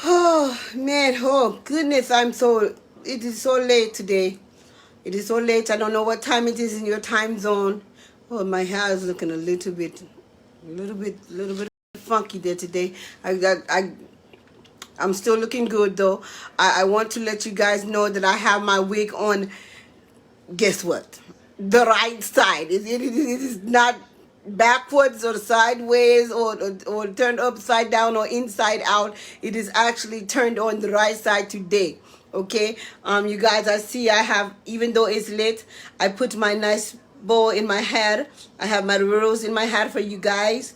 Oh man, oh goodness, it is so late today. It is so late. I don't know what time it is in your time zone. Oh, my hair is looking a little bit funky there today. I'm still looking good though. I want to let you guys know that I have my wig on. Guess what? The right side. It is not backwards or sideways or turned upside down or inside out. It is actually turned on the right side today. Okay, you guys, I see I have, even though it's late, I put my nice bow in my hair. I have my rose in my hair for you guys.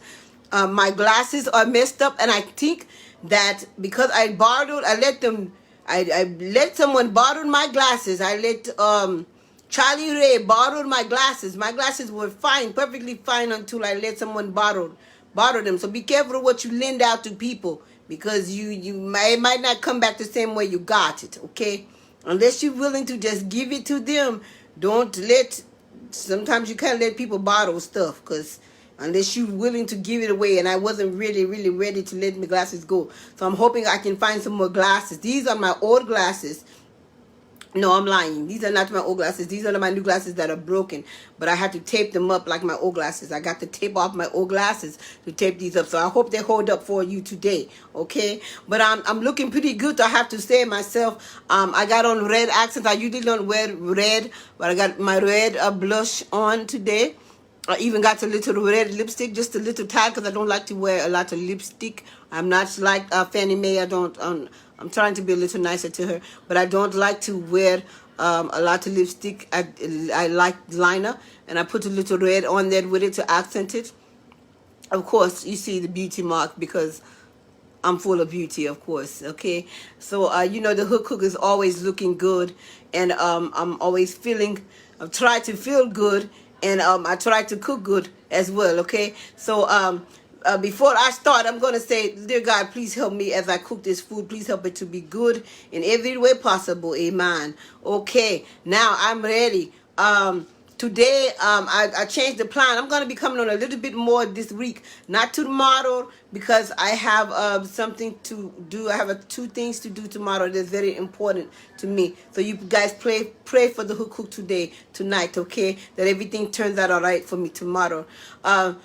My glasses are messed up, and I think that because I let someone borrow my glasses. I let Charlie Ray borrowed my glasses. My glasses were fine, perfectly fine, until I let someone borrow them. So be careful what you lend out to people, because it might not come back the same way you got it. Okay, unless you're willing to just give it to them. Don't let. Sometimes you can't let people borrow stuff, because unless you're willing to give it away, and I wasn't really ready to let my glasses go. So I'm hoping I can find some more glasses. These are my old glasses. No, I'm lying. These are not my old glasses. These are my new glasses that are broken. But I had to tape them up like my old glasses. I got the tape off my old glasses to tape these up. So I hope they hold up for you today. Okay? But I'm looking pretty good, I have to say myself. I got on red accents. I usually don't wear red, but I got my red blush on today. I even got a little red lipstick, just a little tad, because I don't like to wear a lot of lipstick. I'm not like Fannie Mae. I'm trying to be a little nicer to her, but I don't like to wear a lot of lipstick. I like liner, and I put a little red on there with it to accent it. Of course, you see the beauty mark, because I'm full of beauty, of course. Okay, so you know, the hood cook is always looking good, and I'm always I try to feel good, and I try to cook good as well. Okay, so before I start, I'm gonna say, dear God, please help me as I cook this food. Please help it to be good in every way possible. Amen. Okay, now I'm ready. Today, I changed the plan. I'm going to be coming on a little bit more this week, not tomorrow, because I have something to do. I have two things to do tomorrow that's very important to me. So you guys pray for the hook cook tonight, okay? That everything turns out all right for me tomorrow. But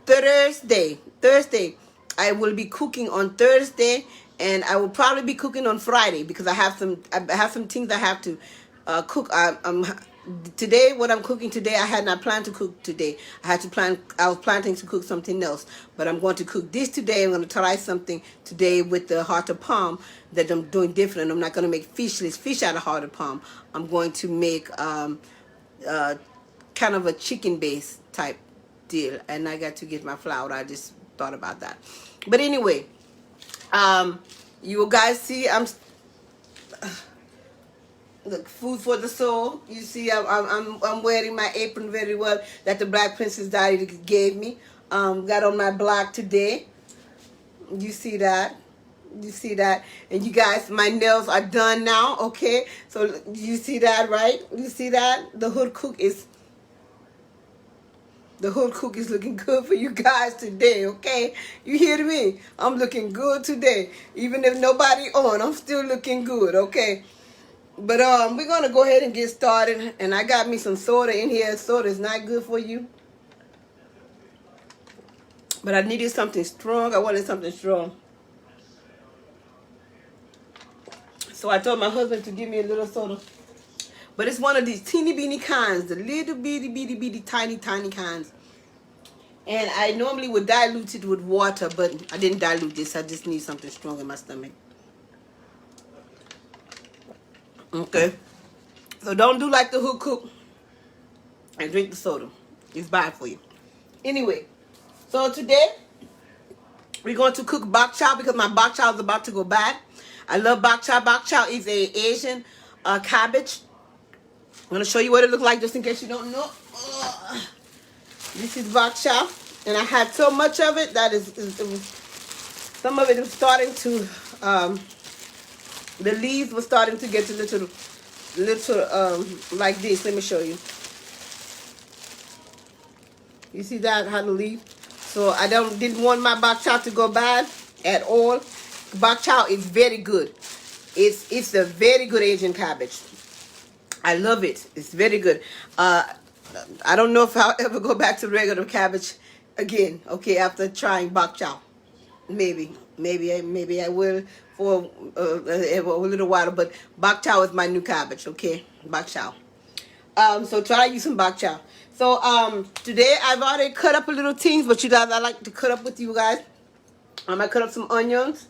Thursday, I will be cooking on Thursday, and I will probably be cooking on Friday, because I have some things I have to cook. Today, what I'm cooking today, I had not planned to cook today. I was planning to cook something else, but I'm going to cook this today. I'm going to try something today with the heart of palm that I'm doing different. I'm not going to make fish out of heart of palm. I'm going to make kind of a chicken base type deal, and I got to get my flour. I just thought about that. But anyway, you guys see, look, food for the soul. You see, I'm wearing my apron very well that the Black Princess Diary gave me. Got on my block today. You see that? You see that? And you guys, my nails are done now. Okay, so you see that, right? You see that? The hood cook is looking good for you guys today, okay? You hear me? I'm looking good today. Even if nobody on, I'm still looking good, okay? But we're going to go ahead and get started. And I got me some soda in here. Soda is not good for you. But I needed something strong. I wanted something strong. So I told my husband to give me a little soda. But it's one of these teeny beeny kinds, the little bitty tiny kinds. And I normally would dilute it with water, but I didn't dilute this. I just need something strong in my stomach. Okay. So don't do like the hood cook and drink the soda. It's bad for you. Anyway, so today we're going to cook bok chow, because my bok chow is about to go bad. I love bok chow. Bok chow is a Asian cabbage. I'm going to show you what it looks like, just in case you don't know. This is bok chow, and I had so much of it that some of it was starting to, the leaves were starting to get a little like this. Let me show you. You see that, how the leaf? So I didn't want my bok chow to go bad at all. Bok chow is very good. It's a very good Asian cabbage. I love it. It's very good. I don't know if I'll ever go back to regular cabbage again. Okay, after trying bok chow, maybe I will for a little while. But bok chow is my new cabbage. Okay, bok chow. So try to use some bok chow. So today I've already cut up a little things, but you guys, I like to cut up with you guys. I cut up some onions,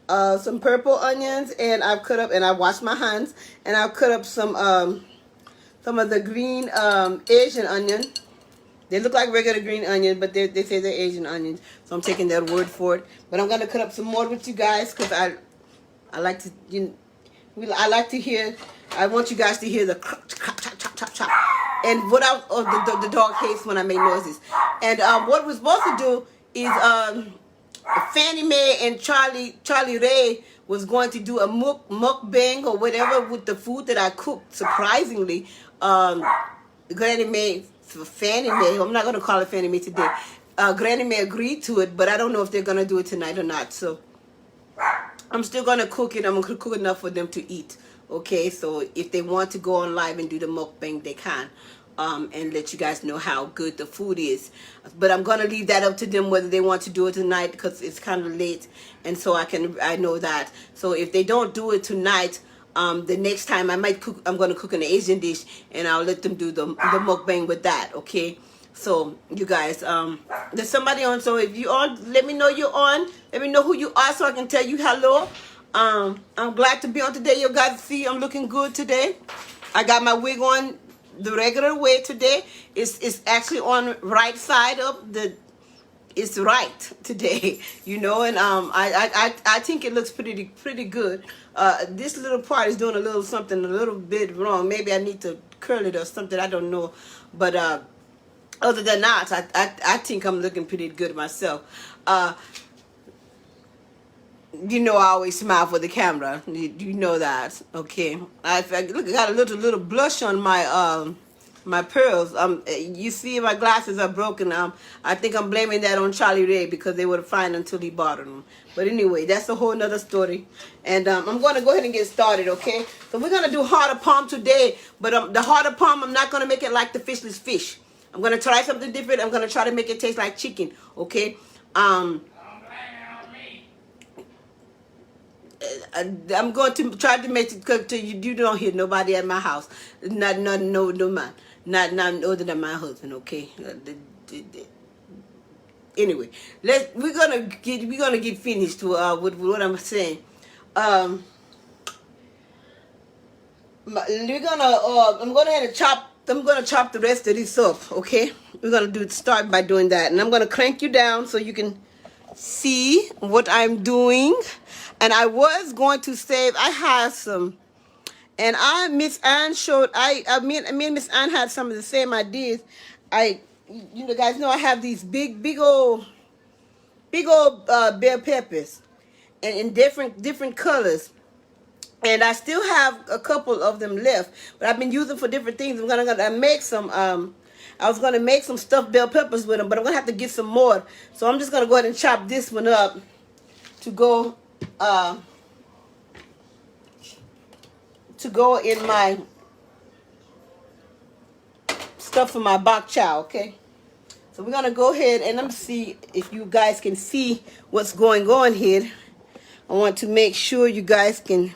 some purple onions, and I've cut up, and I washed my hands, and I've cut up some of the green Asian onion. They look like regular green onions, but they say they're Asian onions, so I'm taking their word for it. But I'm gonna cut up some more with you guys because I like to I like to hear. I want you guys to hear the chop chop chop chop chop. And what the dog hates when I make noises. And what we're supposed to do is Fannie Mae and Charlie Ray was going to do a mukbang or whatever with the food that I cooked. Surprisingly, Granny Mae, Fannie Mae, I'm not going to call it Fannie Mae today. Granny Mae agreed to it, but I don't know if they're going to do it tonight or not. So I'm still going to cook it. I'm going to cook enough for them to eat. Okay, so if they want to go on live and do the mukbang, they can. And let you guys know how good the food is. But I'm going to leave that up to them whether they want to do it tonight because it's kind of late. And so I know that. So if they don't do it tonight, the next time I'm going to cook an Asian dish and I'll let them do the mukbang with that, okay? So you guys, there's somebody on, so if you're on, let me know you're on. Let me know who you are so I can tell you hello. I'm glad to be on today. You guys see I'm looking good today. I got my wig on the regular way today. It's actually on right side up. It's right today, you know, and I think it looks pretty good. This little part is doing a little bit wrong. Maybe I need to curl it or something. I don't know, but other than that, I think I'm looking pretty good myself. You know, I always smile for the camera. You know that, okay? Look, I got a little blush on my my pearls. You see, my glasses are broken. I think I'm blaming that on Charlie Ray because they were fine until he bought them. But anyway, that's a whole nother story. And I'm going to go ahead and get started, okay? So we're going to do heart of palm today. But the heart of palm, I'm not going to make it like the fishless fish. I'm going to try something different. I'm going to try to make it taste like chicken, okay? I'm going to try to make it cook to you. You don't hear nobody at my house. No man. Not other than my husband. Okay. Anyway, we're gonna get finished with what I'm saying. I'm gonna chop the rest of this up. Okay. We're gonna start by doing that, and I'm gonna crank you down so you can see what I'm doing. And I was going to save. I had some, and Miss Ann showed. Me and Miss Ann had some of the same ideas. You guys know I have these big old bell peppers, and in different colors. And I still have a couple of them left, but I've been using for different things. I'm gonna make some. I was gonna make some stuffed bell peppers with them, but I'm gonna have to get some more. So I'm just gonna go ahead and chop this one up to go in my stuff for my bok chow, okay? So we're gonna go ahead and let me see if you guys can see what's going on here. I want to make sure you guys can.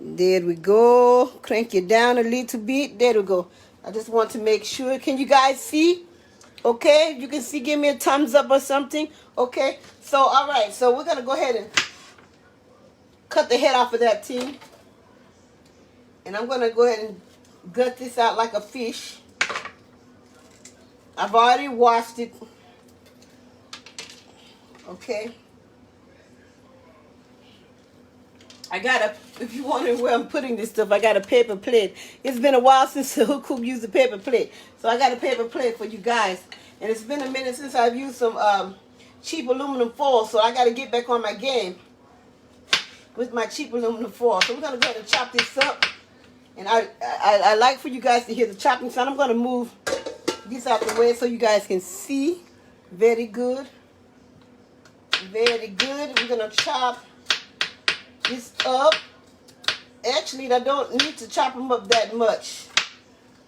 There we go. Crank it down a little bit. There we go. I just want to make sure. Can you guys see? Okay, if you can see, give me a thumbs up or something. Okay, so all right, so we're gonna go ahead and cut the head off of that thing, and I'm gonna go ahead and gut this out like a fish. I've already washed it. Okay, I got if you're wondering where I'm putting this stuff, I got a paper plate. It's been a while since the hoodcook used a paper plate, so I got a paper plate for you guys. And it's been a minute since I've used some cheap aluminum foil, so I got to get back on my game with my cheap aluminum foil. So we're going to go ahead and chop this up. And I like for you guys to hear the chopping sound. I'm going to move this out the way so you guys can see Very good. Very good. We're going to chop this up. Actually, I don't need to chop them up that much.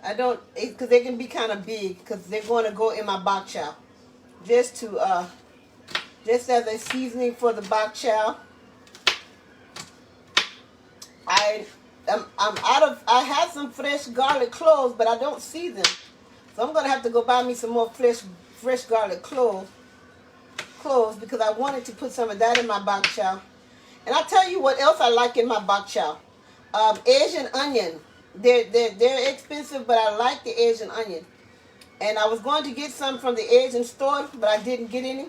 I don't, because they can be kind of big, because they're going to go in my bok chow. Just as a seasoning for the bok chow. I have some fresh garlic cloves, but I don't see them. So I'm going to have to go buy me some more fresh garlic cloves because I wanted to put some of that in my bok chow. And I'll tell you what else I like in my bok chow. Asian onion. They're expensive, but I like the Asian onion. And I was going to get some from the Asian store, but I didn't get any.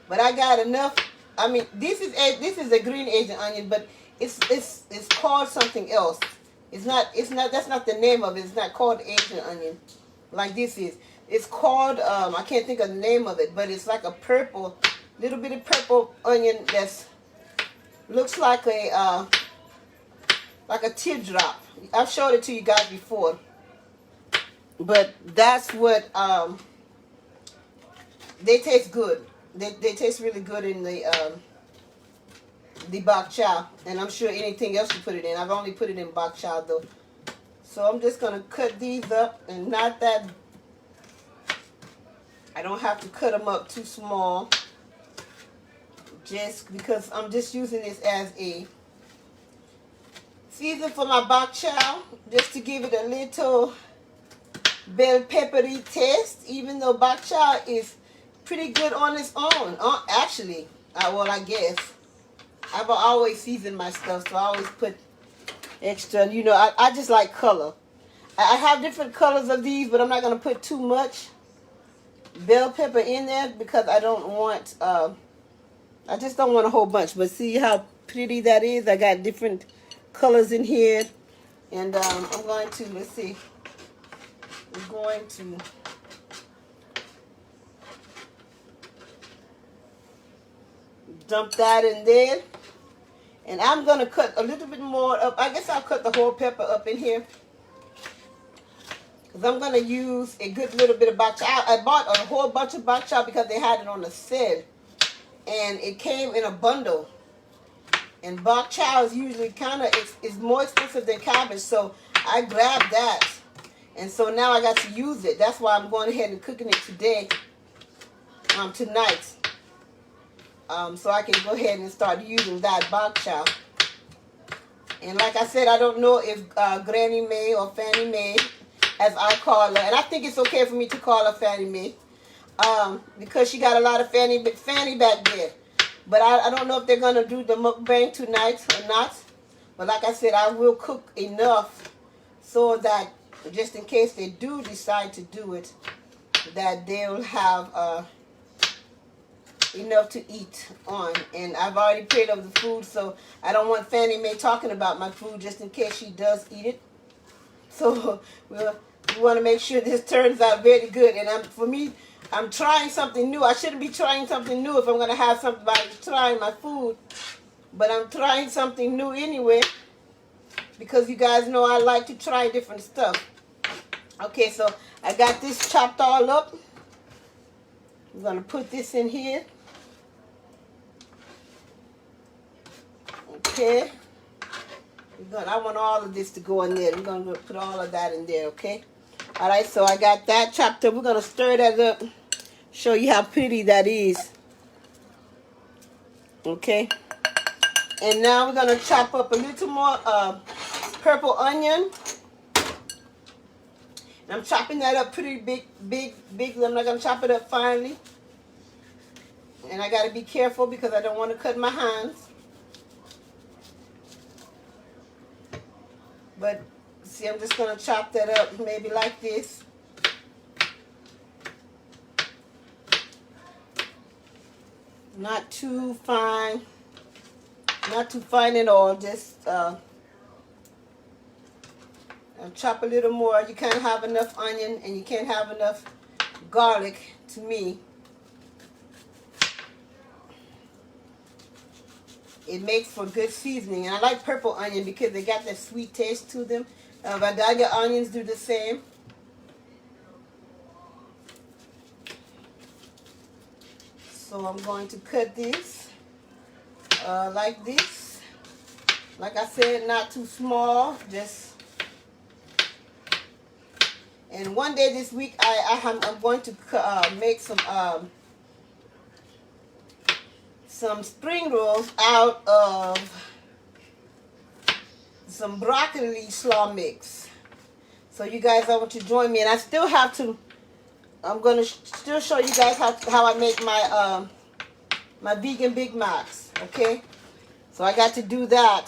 But I got enough. I mean, this is a green Asian onion, but it's called something else. It's not. That's not the name of it. It's not called Asian onion, like this is. It's called. I can't think of the name of it, but it's like a purple, little bit of purple onion that's looks like a teardrop. I've showed it to you guys before, but that's what they taste good. They taste really good in the bok chow, and I'm sure anything else you put it in. I've only put it in bok chow though. So I'm just gonna cut these up, and not that I don't have to cut them up too small, just because I'm just using this as a season for my bok chow, just to give it a little bell peppery taste, even though bok chow is pretty good on its own. Actually, well, I guess I've always seasoned my stuff, so I always put extra. You know, I just like color. I have different colors of these, but I'm not going to put too much bell pepper in there because I don't want, I just don't want a whole bunch. But see how pretty that is? I got different colors in here. And I'm going to, let's see, I'm going to dump that in there. And I'm going to cut a little bit more up. I guess I'll cut the whole pepper up in here, because I'm going to use a good little bit of bok chow. I bought a whole bunch of bok chow because they had it on the sale. And it came in a bundle. And bok chow is usually it's more expensive than cabbage. So I grabbed that. And so now I got to use it. That's why I'm going ahead and cooking it today, tonight. So I can go ahead and start using that bok chow. And like I said, I don't know if Granny May or Fannie Mae, as I call her, and I think it's okay for me to call her Fannie Mae, because she got a lot of Fanny back there. But I don't know if they're going to do the mukbang tonight or not. But like I said, I will cook enough so that just in case they do decide to do it, that they'll have enough to eat on. And I've already paid over the food, so I don't want Fannie Mae talking about my food just in case she does eat it. So we want to make sure this turns out very good. And for me, I'm trying something new. I shouldn't be trying something new if I'm going to have somebody trying my food. But I'm trying something new anyway, because you guys know I like to try different stuff. Okay, so I got this chopped all up. I'm going to put this in here. Okay. I want all of this to go in there. We're going to put all of that in there, okay? All right, so I got that chopped up. We're going to stir that up, show you how pretty that is. Okay. And now we're going to chop up a little more purple onion. And I'm chopping that up pretty big. I'm not going to chop it up finely. And I got to be careful because I don't want to cut my hands. But see, I'm just going to chop that up maybe like this. Not too fine. Not too fine at all. Just I'll chop a little more. You can't have enough onion and you can't have enough garlic, to me. It makes for good seasoning. And I like purple onion because they got that sweet taste to them. Vidalia onions do the same. So I'm going to cut this like this. Like I said, not too small, just. And one day this week, I'm going to make some spring rolls out of some broccoli slaw mix. So you guys, I want you to join me, and I still have to. I'm gonna still show you guys how I make my my vegan Big Macs. Okay, so I got to do that.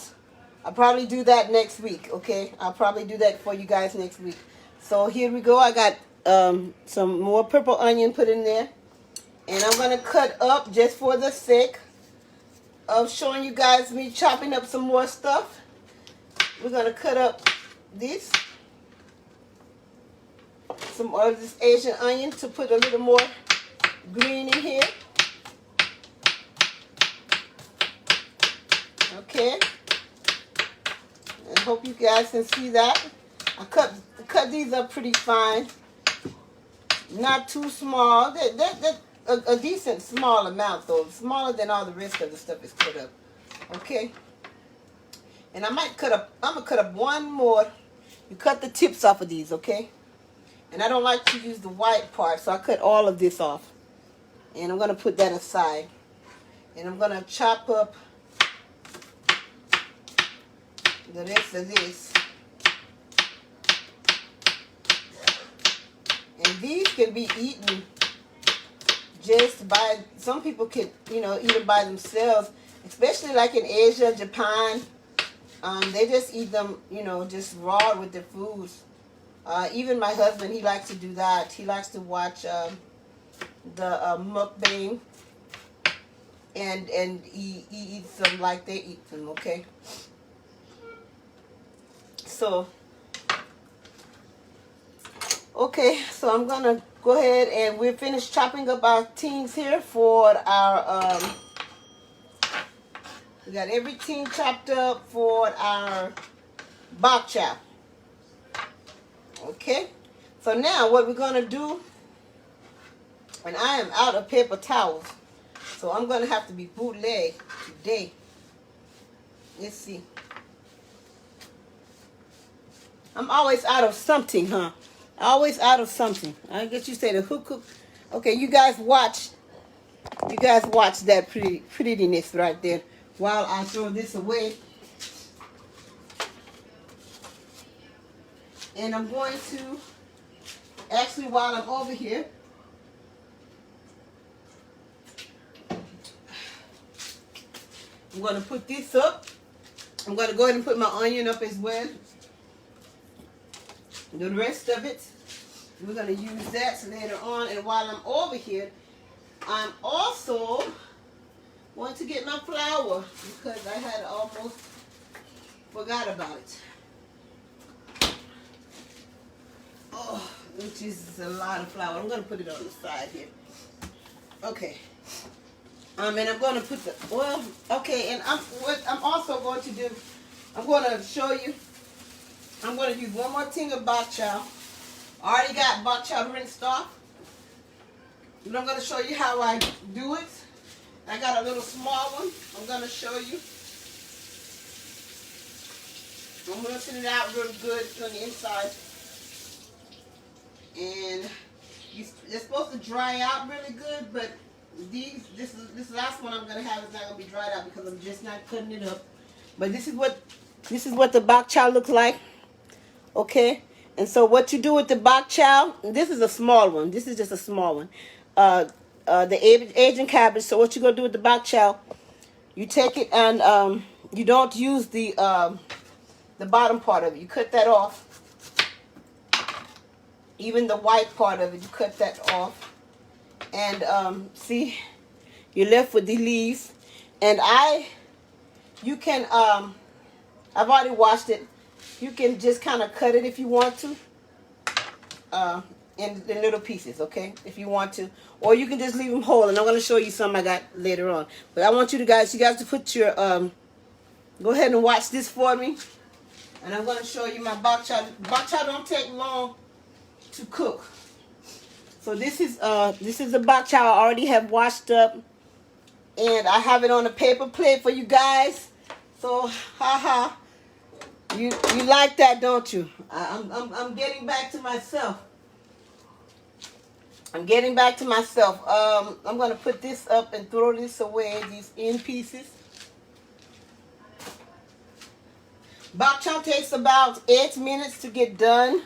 I'll probably do that next week. Okay, I'll probably do that for you guys next week. So here we go. I got some more purple onion put in there. And I'm going to cut up just for the sake of showing you guys me chopping up some more stuff. We're going to cut up this. Some of this Asian onion to put a little more green in here. Okay. I hope you guys can see that. I cut these up pretty fine. Not too small. They're a decent small amount though. Smaller than all the rest of the stuff is cut up. Okay. And I'm gonna cut up one more. You cut the tips off of these, okay? And I don't like to use the white part, so I cut all of this off. And I'm gonna put that aside. And I'm gonna chop up the rest of this. And these can be eaten just by, some people can, eat them by themselves, especially like in Asia, Japan. They just eat them, just raw with their foods. Even my husband, he likes to do that. He likes to watch the mukbang, and he eats them like they eat them, okay? So, okay, so I'm going to go ahead and we're finished chopping up our things here for our, we got everything chopped up for our bok chow. Okay, so now what we're going to do, and I am out of paper towels, so I'm going to have to be bootleg today. Let's see. I'm always out of something, huh? Always out of something. I guess you say the hoodcook. Okay, you guys watch that prettiness right there while I throw this away. And I'm going to, actually while I'm over here, I'm going to put this up. I'm going to go ahead and put my onion up as well. The rest of it, we're going to use that later on. And while I'm over here, I'm also going to get my flour because I had almost forgot about it. Oh, which is a lot of flour. I'm going to put it on the side here. Okay. And I'm going to put the oil. Okay, and what I'm also going to do, I'm going to show you. I'm going to use one more thing of bok chow. I already got bok chow rinsed off. But I'm going to show you how I do it. I got a little small one. I'm going to show you. I'm rinsing it out real good on the inside. And they're supposed to dry out really good, but this last one I'm going to have is not going to be dried out because I'm just not cutting it up. But this is what the bok chow looks like. Okay, and so what you do with the bok chow, this is a small one. This is just a small one. The Asian cabbage. So what you're going to do with the bok chow, you take it and you don't use the bottom part of it. You cut that off. Even the white part of it, you cut that off. And see, you're left with the leaves. And you can, I've already washed it. You can just kind of cut it if you want to, in little pieces, okay, if you want to. Or you can just leave them whole, and I'm going to show you some I got later on. But I want you guys to put your, go ahead and watch this for me. And I'm going to show you my bok chow. Bok chow don't take long to cook. So this is the bok chow I already have washed up, and I have it on a paper plate for you guys. So haha, you like that, don't you? I'm getting back to myself. I'm getting back to myself. I'm gonna put this up and throw this away. These end pieces. Bok chow takes about 8 minutes to get done.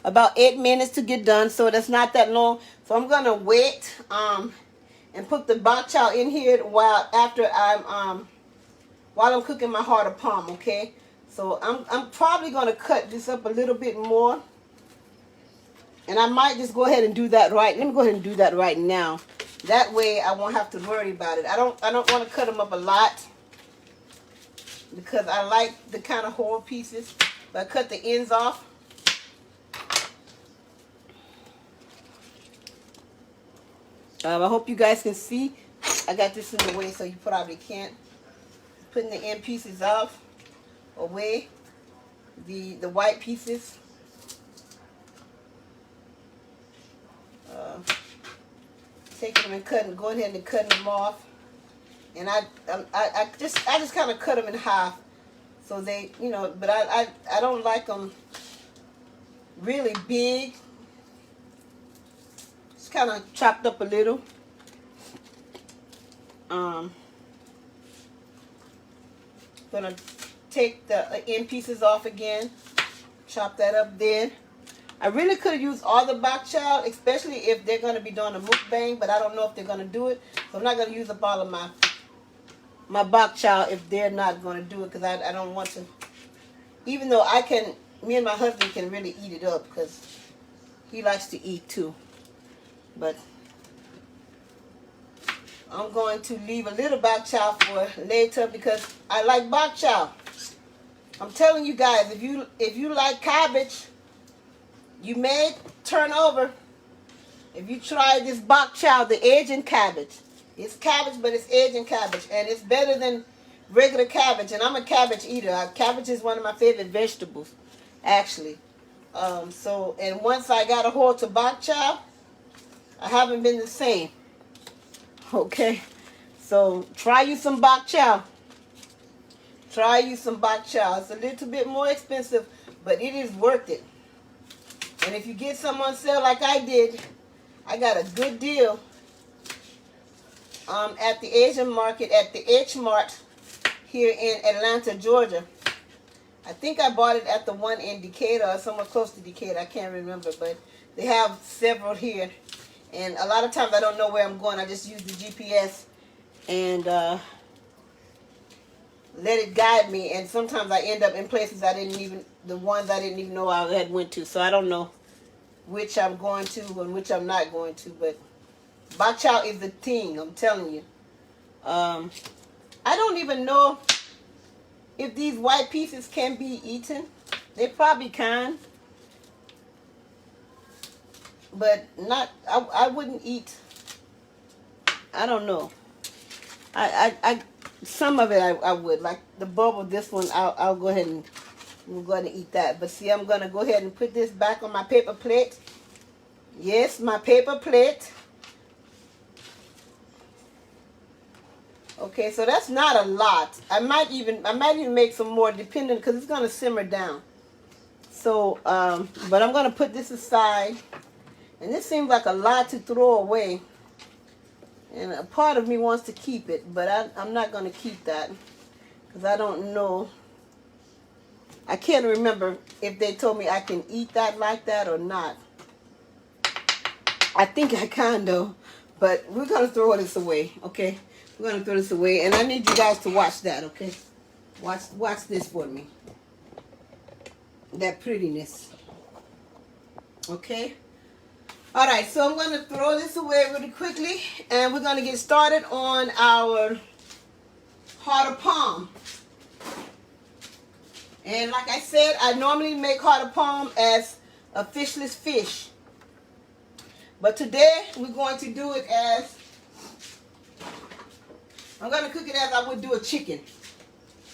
About 8 minutes to get done, so that's not that long. So I'm gonna wait and put the bok chow in here while I'm cooking my heart of palm. Okay, so I'm probably gonna cut this up a little bit more, and I might just go ahead and do that right. Let me go ahead and do that right now. That way I won't have to worry about it. I don't want to cut them up a lot because I like the kind of whole pieces, but I cut the ends off. I hope you guys can see. I got this in the way, so you probably can't. Putting the end pieces off, away, the white pieces. Taking them and cutting, going ahead and cutting them off. And I just kind of cut them in half, so they, but I don't like them really big. Kind of chopped up a little. Gonna take the end pieces off again. Chop that up there. I really could have used all the bok chow, especially if they're gonna be doing a mukbang, but I don't know if they're gonna do it, so I'm not gonna use up all of my bok chow if they're not gonna do it, because I don't want to. Even though me and my husband can really eat it up because he likes to eat too. But I'm going to leave a little bok chow for later because I like bok chow. I'm telling you guys, if you like cabbage, you may turn over if you try this bok chow, the Asian cabbage. It's cabbage, but it's Asian cabbage, and it's better than regular cabbage. And I'm a cabbage eater. Cabbage is one of my favorite vegetables, actually. And once I got a hold to bok chow, I haven't been the same. Okay, so try you some bok chow. Try you some bok chow. It's a little bit more expensive, but it is worth it. And if you get some on sale like I did, I got a good deal at the Asian market at the H Mart here in Atlanta, Georgia. I think I bought it at the one in Decatur or somewhere close to Decatur. I can't remember, but they have several here. And a lot of times I don't know where I'm going. I just use the GPS and let it guide me. And sometimes I end up in places the ones I didn't even know I had went to. So I don't know which I'm going to and which I'm not going to. But bok chow is the thing, I'm telling you. I don't even know if these white pieces can be eaten. They probably can. But I wouldn't eat. I don't know. Some of it I would, like the bubble. This one I'll go ahead and we'll go ahead and eat that. But see, I'm gonna go ahead and put this back on my paper plate. Yes, my paper plate. Okay, so that's not a lot. I might even make some more, depending, because it's gonna simmer down. So, but I'm gonna put this aside. And this seems like a lot to throw away. And a part of me wants to keep it, but I'm not going to keep that. Because I don't know. I can't remember if they told me I can eat that like that or not. I think I can though. But we're going to throw this away, okay? We're going to throw this away. And I need you guys to watch that, okay? Watch this for me. That prettiness. Okay? Alright, so I'm going to throw this away really quickly, and we're going to get started on our heart of palm. And like I said, I normally make heart of palm as a fishless fish. But today, we're going to do it as, I'm going to cook it as I would do a chicken.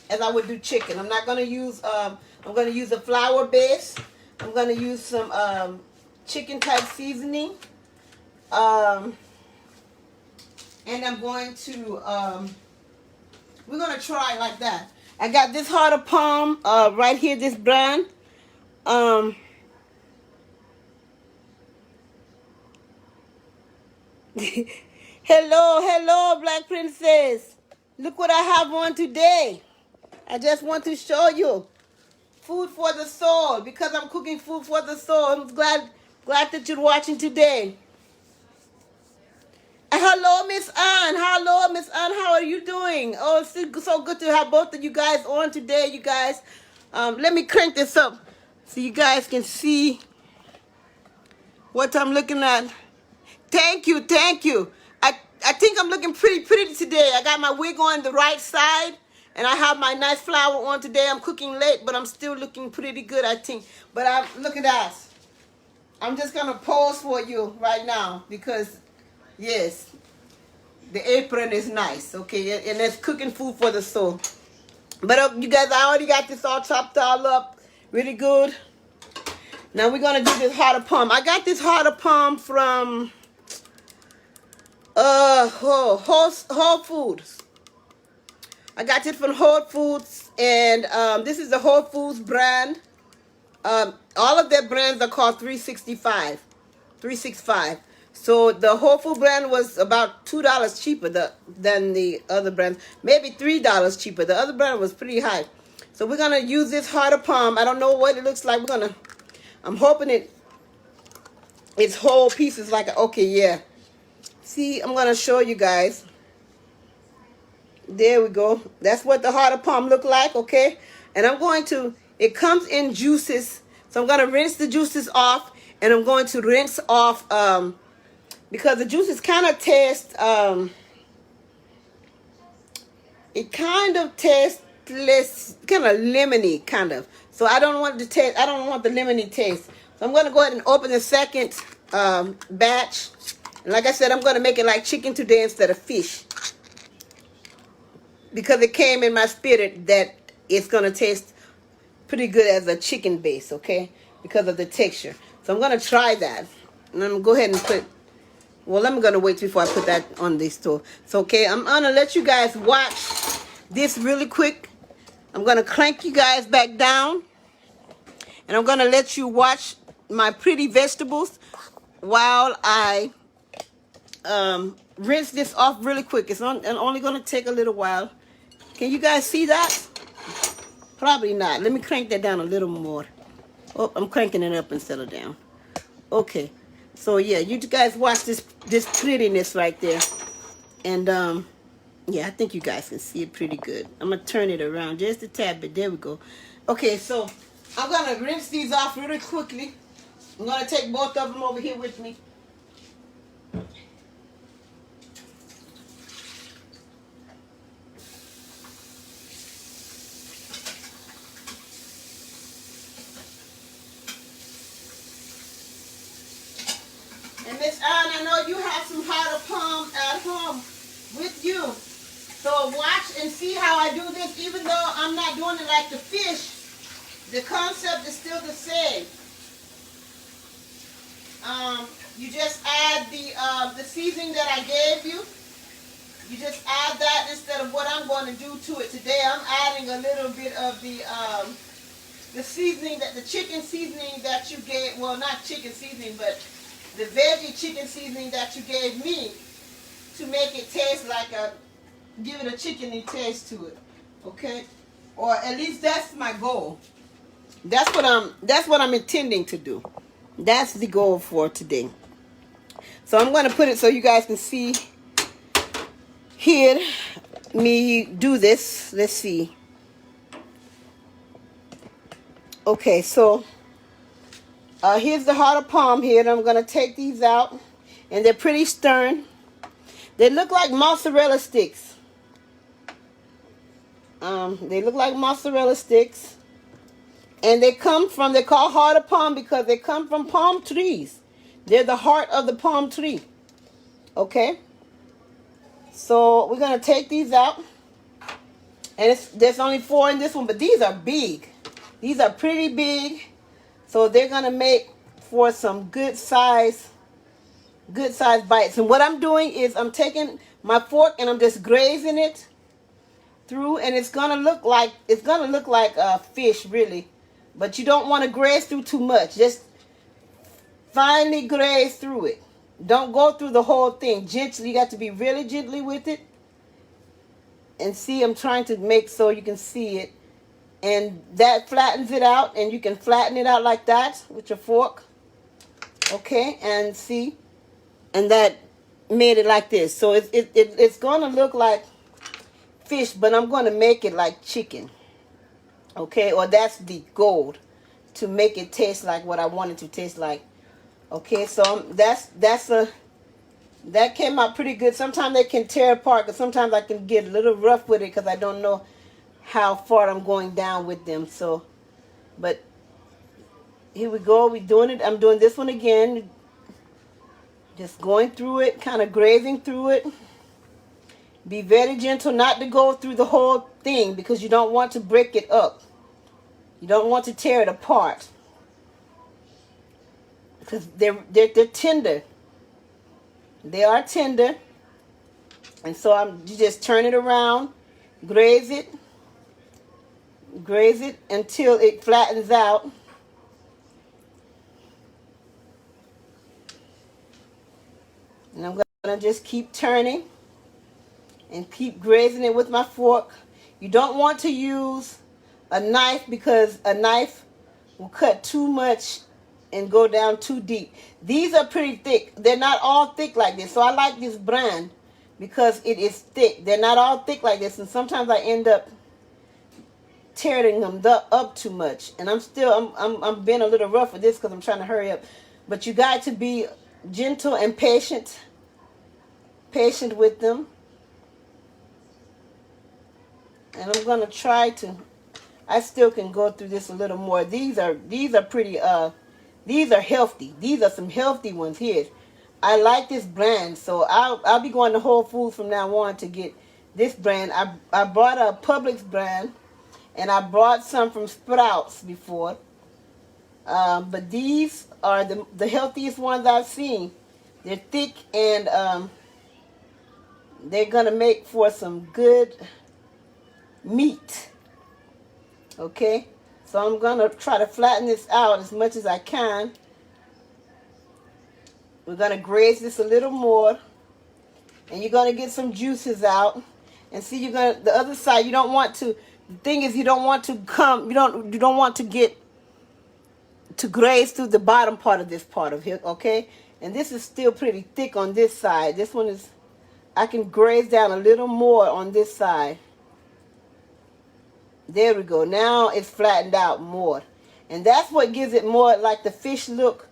As I would do chicken. I'm not going to use, I'm going to use a flour base. I'm going to use some chicken type seasoning. Um, and I'm going to, we're going to try like that. I got this heart of palm right here, this brand. Um, hello, Black Princess. Look what I have on today. I just want to show you. Food for the soul. Because I'm cooking food for the soul. I'm glad that you're watching today. Hello, Miss Ann. Hello, Miss Ann. How are you doing? Oh, it's so good to have both of you guys on today, you guys. Let me crank this up so you guys can see what I'm looking at. Thank you, thank you. I think I'm looking pretty today. I got my wig on the right side, and I have my nice flower on today. I'm cooking late, but I'm still looking pretty good, I think. But look at that. I'm just gonna pose for you right now because, yes, the apron is nice, okay, and it's cooking food for the soul. But you guys, I already got this all chopped all up, really good. Now we're gonna do this heart of palm. I got this heart of palm from Whole Foods. I got it from Whole Foods, and this is the Whole Foods brand. All of their brands are called 365. So the Whole Food brand was about $2 cheaper than the other brands. Maybe $3 cheaper. The other brand was pretty high. So we're gonna use this heart of palm. I don't know what it looks like. I'm hoping it's whole pieces like, okay, yeah. See, I'm gonna show you guys. There we go. That's what the heart of palm look like, okay? And it comes in juices. So I'm gonna rinse the juices off, and I'm going to rinse off, because the juices kind of taste, it kind of tastes less, kind of lemony, kind of. So I don't want the lemony taste. So I'm gonna go ahead and open the second batch. And like I said, I'm gonna make it like chicken today instead of fish, because it came in my spirit that it's gonna taste pretty good as a chicken base, okay? Because of the texture. So I'm gonna try that. And I'm gonna go ahead and I'm gonna wait before I put that on the stove. So okay, I'm gonna let you guys watch this really quick. I'm gonna crank you guys back down, and I'm gonna let you watch my pretty vegetables while I rinse this off really quick. It's only gonna take a little while. Can you guys see that? Probably not. Let me crank that down a little more. Oh, I'm cranking it up instead of down. Okay. So yeah, you guys watch this prettiness right there. And yeah, I think you guys can see it pretty good. I'm gonna turn it around just a tad bit. There we go. Okay, so I'm gonna rinse these off really quickly. I'm gonna take both of them over here with me. And Miss Ann, I know you have some heart of palm at home with you. So watch and see how I do this. Even though I'm not doing it like the fish, the concept is still the same. You just add the seasoning that I gave you. You just add that instead of what I'm going to do to it today. I'm adding a little bit of the seasoning, the chicken seasoning that you gave. Well, not chicken seasoning, but the veggie chicken seasoning that you gave me to make it taste like give it a chickeny taste to it, okay? Or at least that's my goal. That's what I'm intending to do. That's the goal for today. So I'm going to put it so you guys can see here me do this. Let's see. Okay, so here's the heart of palm here, and I'm going to take these out, and they're pretty stern. They look like mozzarella sticks. They look like mozzarella sticks, and they're called heart of palm because they come from palm trees. They're the heart of the palm tree. Okay? So we're going to take these out, and there's only 4 in this one, but these are big. These are pretty big. So they're going to make for some good size good sized bites. And what I'm doing is I'm taking my fork and I'm just grazing it through, and it's gonna look like fish really, but you don't want to graze through too much. Just finely graze through it. Don't go through the whole thing. Gently, you got to be really gently with it. And see, I'm trying to make so you can see it, and that flattens it out, and you can flatten it out like that with your fork. Okay, and see, and that made it like this. So it's gonna look like fish, but I'm gonna make it like chicken. Okay, or that's the goal, to make it taste like what I want it to taste like. Okay, so that came out pretty good. Sometimes they can tear apart, because sometimes I can get a little rough with it because I don't know how far I'm going down with them. So, but here we go. We're doing it. I'm doing this one again. Just going through it, kind of grazing through it. Be very gentle, not to go through the whole thing, because you don't want to break it up. You don't want to tear it apart, because they're tender. They are tender. And so you just turn it around, graze it until it flattens out. And I'm going to just keep turning and keep grazing it with my fork. You don't want to use a knife, because a knife will cut too much and go down too deep. These are pretty thick. They're not all thick like this. So I like this brand because it is thick. They're not all thick like this, and sometimes I end up tearing them up too much. And I'm being a little rough with this because I'm trying to hurry up. But you got to be gentle and patient with them. And I'm gonna try to. I still can go through this a little more. These are pretty. These are healthy. These are some healthy ones here. I like this brand, so I'll be going to Whole Foods from now on to get this brand. I bought a Publix brand, and I bought some from Sprouts before. But these are the healthiest ones I've seen. They're thick, and they're gonna make for some good meat. Okay, so I'm gonna try to flatten this out as much as I can. We're gonna graze this a little more, and you're gonna get some juices out. And see, the other side. You don't want to. The thing is, you don't want to come. You don't want to get to graze through the bottom part of this part of here. Okay, and this is still pretty thick on this side. This one is. I can graze down a little more on this side. There we go. Now it's flattened out more, and that's what gives it more like the fish look.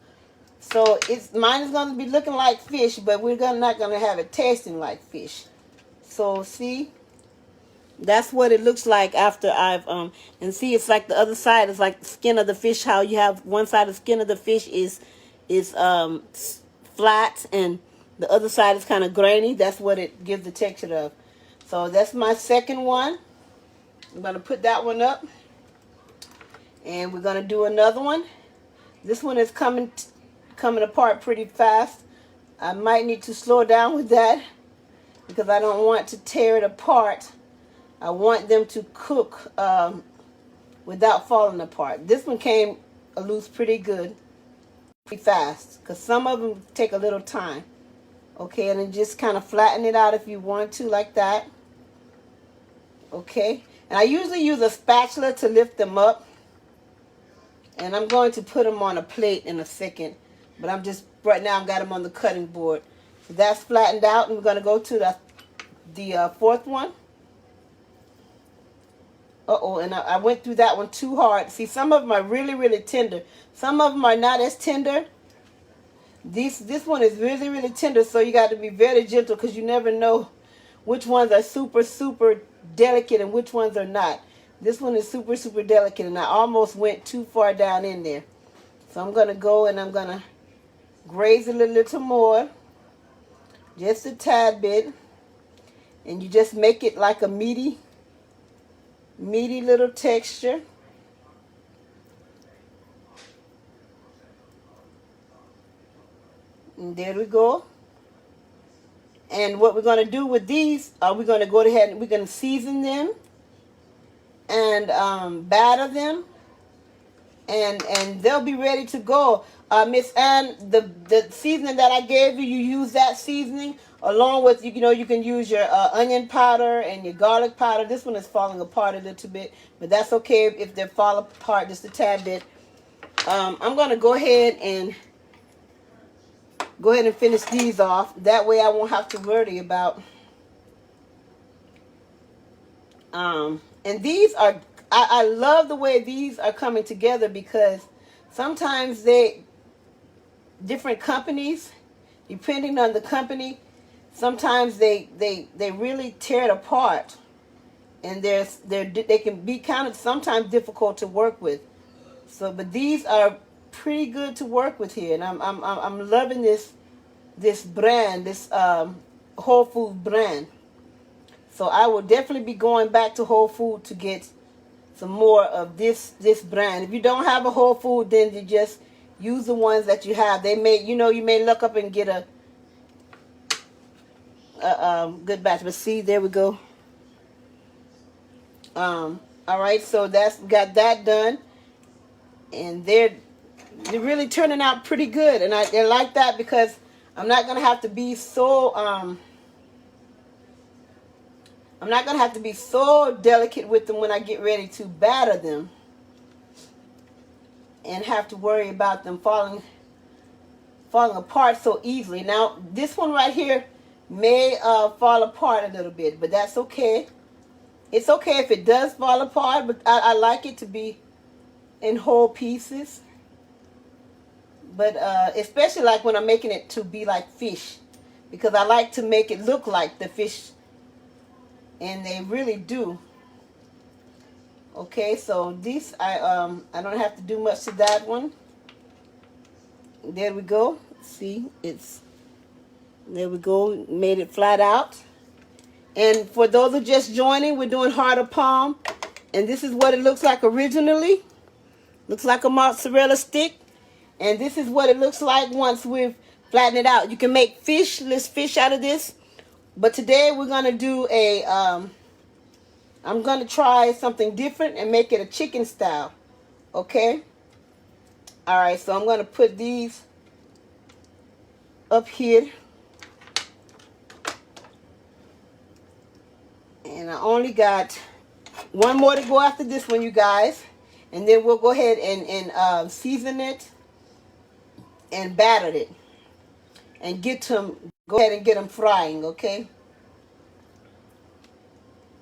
So mine is going to be looking like fish, but we're not going to have it tasting like fish. So see, that's what it looks like after I've and see, it's like the other side is like the skin of the fish. How you have one side of the skin of the fish is flat, and the other side is kind of grainy. That's what it gives the texture of. So that's my second one. I'm going to put that one up, and we're going to do another one. This one is coming apart pretty fast. I might need to slow down with that because I don't want to tear it apart. I want them to cook without falling apart. This one came loose pretty good, pretty fast, because some of them take a little time. Okay, and then just kind of flatten it out if you want to, like that. Okay, and I usually use a spatula to lift them up. And I'm going to put them on a plate in a second. But right now I've got them on the cutting board. So that's flattened out, and we're going to go to the fourth one. Uh-oh, and I went through that one too hard. See, some of them are really, really tender. Some of them are not as tender. This one is really, really tender, so you got to be very gentle because you never know which ones are super, super delicate and which ones are not. This one is super, super delicate, and I almost went too far down in there. So I'm going to go and I'm going to graze it a little more, just a tad bit, and you just make it like a meaty little texture. And there we go. And what we're going to do with these, we're going to go ahead and we're going to season them and batter them, and they'll be ready to go. Miss Ann, the seasoning that I gave you, you use that seasoning along with, you know, you can use your onion powder and your garlic powder. This one is falling apart a little bit, but that's okay if they fall apart just a tad bit. I'm going to go ahead and finish these off. That way I won't have to worry about. And these are, I love the way these are coming together, because sometimes different companies, depending on the company, sometimes they really tear it apart, and they can be kind of sometimes difficult to work with. So, but these are pretty good to work with here, and I'm loving this brand, this Whole Food brand. So I will definitely be going back to Whole Food to get some more of this brand. If you don't have a Whole Food, then you just use the ones that you have. They may, you know, you may look up and get a good batch. But see, there we go. All right, so that's got that done, and they're really turning out pretty good, and I like that, because I'm not gonna have to be so delicate with them when I get ready to batter them, and have to worry about them falling apart so easily. Now, this one right here may fall apart a little bit, but that's okay. It's okay if it does fall apart, but I like it to be in whole pieces. But especially like when I'm making it to be like fish, because I like to make it look like the fish, and they really do. Okay, so these I don't have to do much to that one. There we go. See, there we go. Made it flat out. And for those who are just joining, we're doing heart of palm, and this is what it looks like originally. Looks like a mozzarella stick, and this is what it looks like once we've flattened it out. You can make fishless fish out of this, but today we're gonna do I'm gonna try something different and make it a chicken style. Okay. All right, so I'm gonna put these up here. And I only got one more to go after this one, you guys. And then we'll go ahead and season it and batter it. And go ahead and get them frying, okay?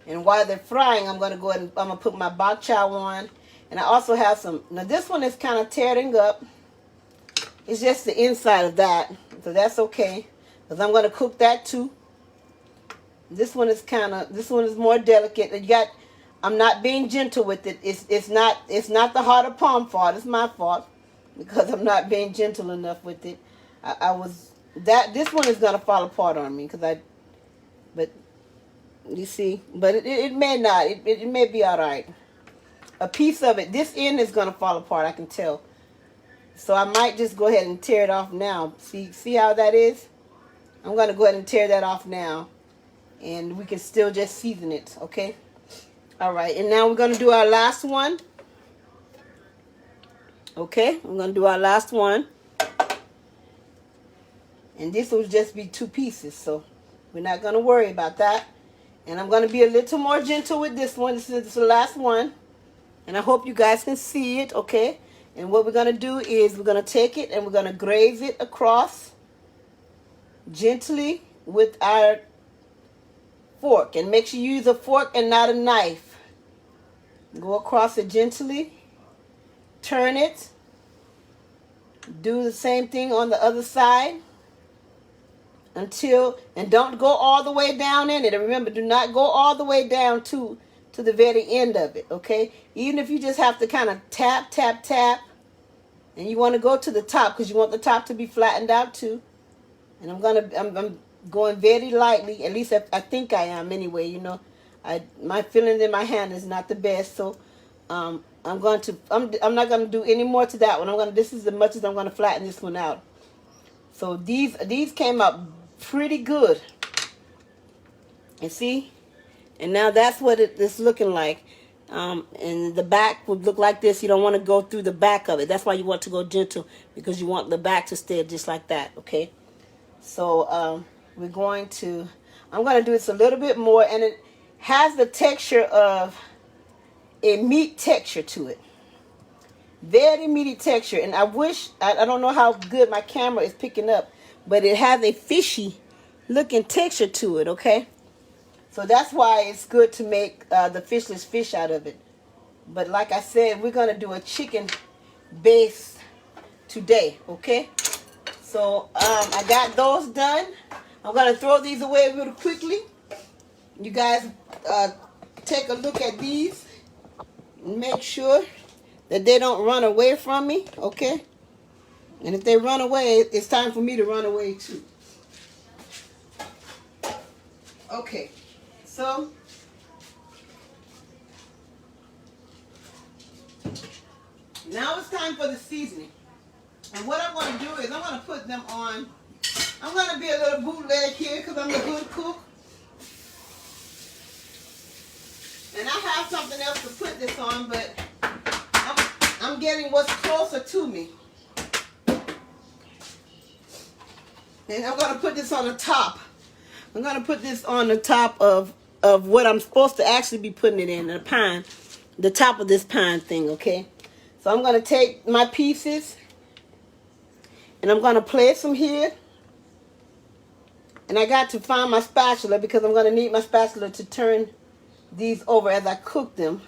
And while they're frying, I'm going to go ahead and I'm going to put my bok chow on. And I also have some, now this one is kind of tearing up. It's just the inside of that. So that's okay, because I'm going to cook that too. This one is more delicate. I'm not being gentle with it. It's not the heart of palm fault. It's my fault, because I'm not being gentle enough with it. This one is gonna fall apart on me, but you see, but it may not. It may be all right. A piece of it, this end is gonna fall apart, I can tell. So I might just go ahead and tear it off now. See how that is? I'm gonna go ahead and tear that off now, and we can still just season it, okay? All right, and now we're going to do our last one. Okay, we're going to do our last one. And this will just be 2 pieces, so we're not going to worry about that. And I'm going to be a little more gentle with this one. This is the last one. And I hope you guys can see it, okay? And what we're going to do is we're going to take it and we're going to graze it across gently with our fork. And make sure you use a fork and not a knife. Go across it gently. Turn it. Do the same thing on the other side. And don't go all the way down in it. And remember, do not go all the way down to the very end of it, okay? Even if you just have to kind of tap, tap, tap. And you want to go to the top, because you want the top to be flattened out too. And I'm going very lightly. At least I think I am anyway, you know. My feeling in my hand is not the best, so I'm not going to do any more to that one. This is as much as I'm going to flatten this one out. So these came out pretty good. You see? And now that's what it's looking like. And the back would look like this. You don't want to go through the back of it. That's why you want to go gentle, because you want the back to stay just like that, okay? So I'm going to do this a little bit more, and it has the texture of a meat texture to it. Very meaty texture. And I don't know how good my camera is picking up, but it has a fishy looking texture to it, okay? So that's why it's good to make the fishless fish out of it. But like I said, we're going to do a chicken base today, okay? So I got those done. I'm going to throw these away real quickly. You guys take a look at these and make sure that they don't run away from me, okay? And if they run away, it's time for me to run away too. Okay. So, now it's time for the seasoning. And what I'm going to do is I'm going to put them on. I'm going to be a little bootleg here because I'm the good cook. And I have something else to put this on, but I'm getting what's closer to me. And I'm going to put this on the top. I'm going to put this on the top of what I'm supposed to actually be putting it in, the top of this pan thing, okay? So I'm going to take my pieces, and I'm going to place them here. And I got to find my spatula because I'm going to need my spatula to turn these over as I cook them.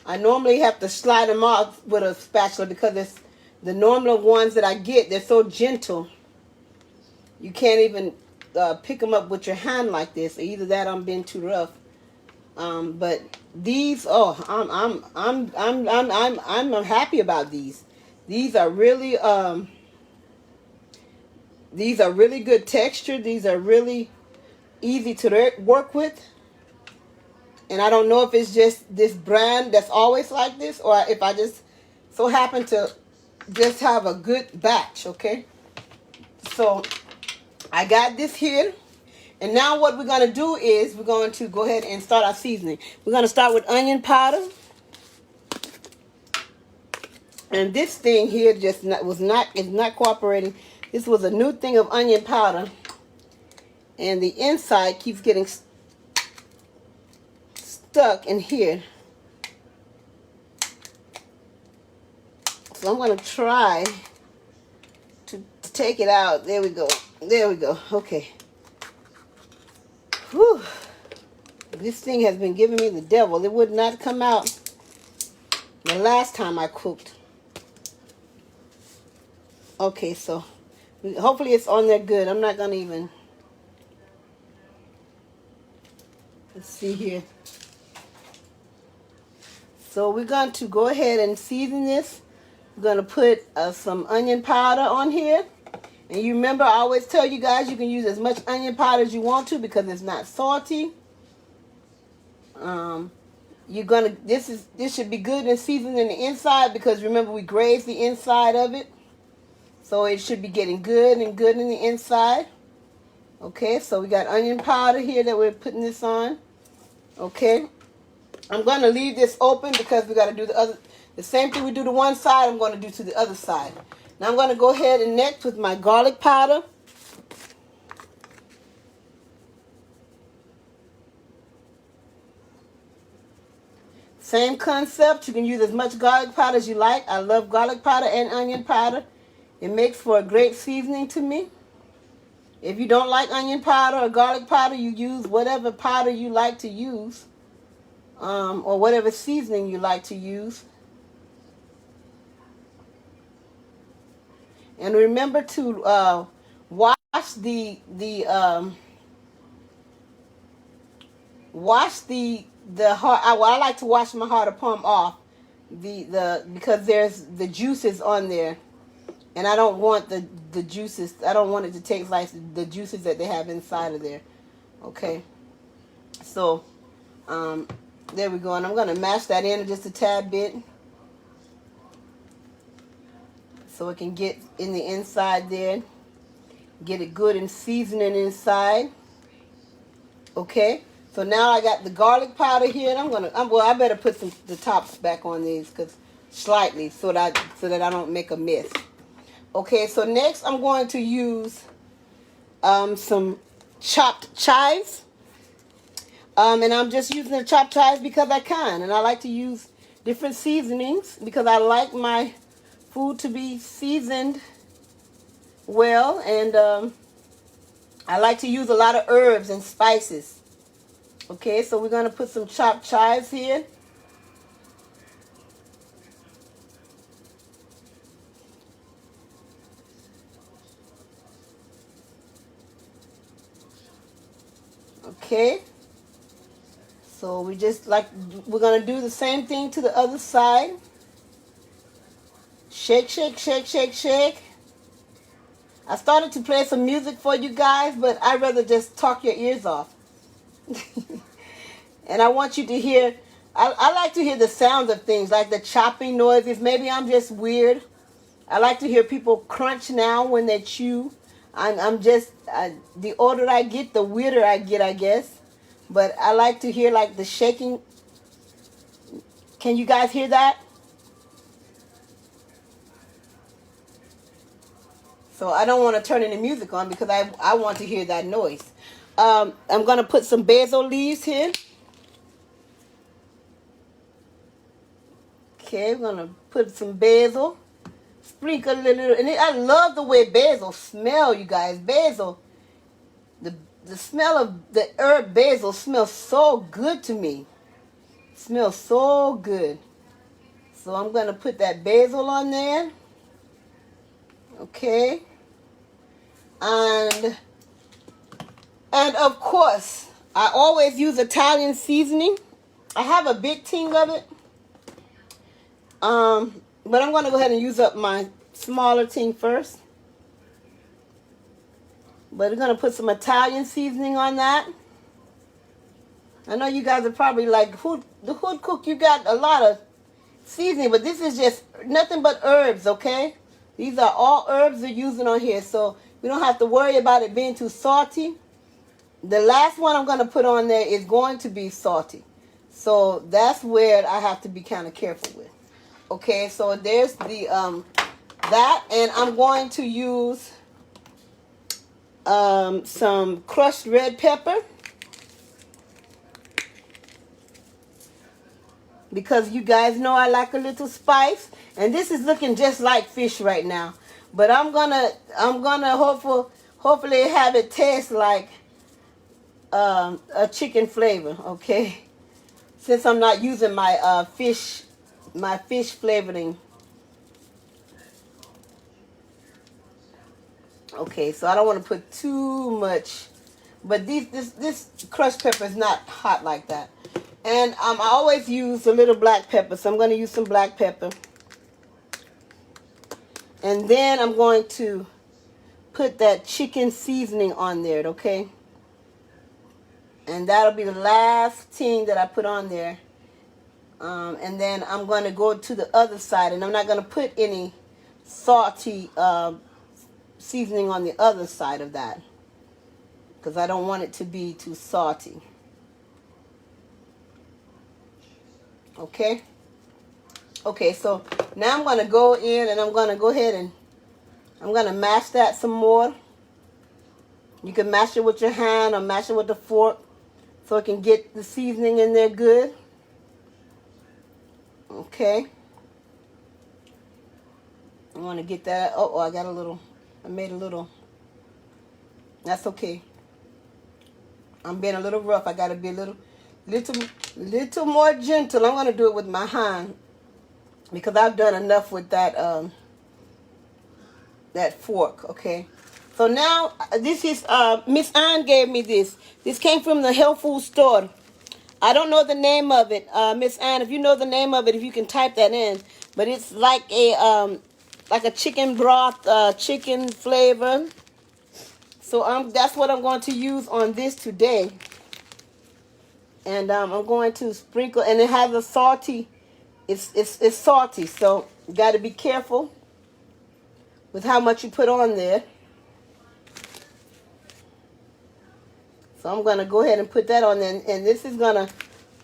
I normally have to slide them off with a spatula because it's the normal ones that I get, they're so gentle. You can't even pick them up with your hand like this. Either that, or I'm being too rough. But these, I'm happy about these. These are really good texture. These are really easy to work with. And I don't know if it's just this brand that's always like this, or if I just so happen to just have a good batch, okay? So I got this here. And now what we're going to do is we're going to go ahead and start our seasoning. We're going to start with onion powder. And this thing here is not cooperating. This was a new thing of onion powder. And the inside keeps getting stuck in here. So I'm going to try to take it out. There we go. There we go. Okay. Whew. This thing has been giving me the devil. It would not come out the last time I cooked. Okay, so hopefully it's on there good. I'm not going to even... Let's see here. So we're going to go ahead and season this. We're going to put some onion powder on here. And you remember, I always tell you guys you can use as much onion powder as you want to because it's not salty. This should be good and seasoned in the inside because remember we grazed the inside of it. So it should be getting good and good in the inside. Okay, so we got onion powder here that we're putting this on. Okay. I'm going to leave this open because we got to do the same thing we do to one side, I'm going to do to the other side. Now I'm going to go ahead and next with my garlic powder. Same concept. You can use as much garlic powder as you like. I love garlic powder and onion powder. It makes for a great seasoning to me. If you don't like onion powder or garlic powder, you use whatever powder you like to use. Or whatever seasoning you like to use. And remember to wash the heart. I like to wash my heart of palm off because there's the juices on there, and I don't want the juices. I don't want it to taste like the juices that they have inside of there. Okay, so there we go, and I'm gonna mash that in just a tad bit. So it can get in the inside there. Get it good and seasoning inside. Okay. So now I got the garlic powder here, and well, I better put the tops back on these, because slightly, so that I don't make a mess. Okay, so next I'm going to use some chopped chives. And I'm just using the chopped chives because I can. And I like to use different seasonings because I like my food to be seasoned well. And I like to use a lot of herbs and spices. Okay, so we're going to put some chopped chives here. Okay. So we're going to do the same thing to the other side. Shake, shake, shake, shake, shake. I started to play some music for you guys, but I'd rather just talk your ears off. And I want you to hear, I like to hear the sounds of things, like the chopping noises. Maybe I'm just weird. I like to hear people crunch now when they chew. The older I get, the weirder I get, I guess. But I like to hear like the shaking. Can you guys hear that? So I don't want to turn any music on because I want to hear that noise. I'm going to put some basil leaves here. Okay, we're going to put some basil. Sprinkle a little. And I love the way basil smells, you guys. Basil, the smell of the herb basil smells so good to me. It smells so good. So I'm going to put that basil on there. Okay. And of course, I always use Italian seasoning. I have a big tin of it. But I'm going to go ahead and use up my smaller tin first. But we're going to put some Italian seasoning on that. I know you guys are probably like, the hood cook, you got a lot of seasoning, but this is just nothing but herbs, okay? These are all herbs we're using on here, so we don't have to worry about it being too salty. The last one I'm going to put on there is going to be salty. So that's where I have to be kind of careful with. Okay, so there's the that, and I'm going to use some crushed red pepper, because you guys know I like a little spice. And this is looking just like fish right now, but I'm gonna hopefully have it taste like a chicken flavor. Okay, since I'm not using my fish flavoring. Okay, so I don't want to put too much, but this crushed pepper is not hot like that. And I always use a little black pepper, so I'm going to use some black pepper. And then I'm going to put that chicken seasoning on there, okay? And that'll be the last thing that I put on there. And then I'm going to go to the other side, and I'm not going to put any salty seasoning on the other side of that, because I don't want it to be too salty. Okay? Okay, so now I'm going to go in, and I'm going to go ahead and I'm going to mash that some more. You can mash it with your hand or mash it with a fork so it can get the seasoning in there good. Okay. I want to get that. Oh, I made a little. That's okay. I'm being a little rough. I got to be a little more gentle. I'm going to do it with my hand because I've done enough with that that fork. Okay. So now this is Miss Ann gave me this. This came from the health food store. I don't know the name of it, Miss Ann. If you know the name of it, if you can type that in. But it's like a chicken broth, chicken flavor. So that's what I'm going to use on this today. And I'm going to sprinkle, and it has a salty. It's salty, so you got to be careful with how much you put on there. So I'm going to go ahead and put that on there. And this is going to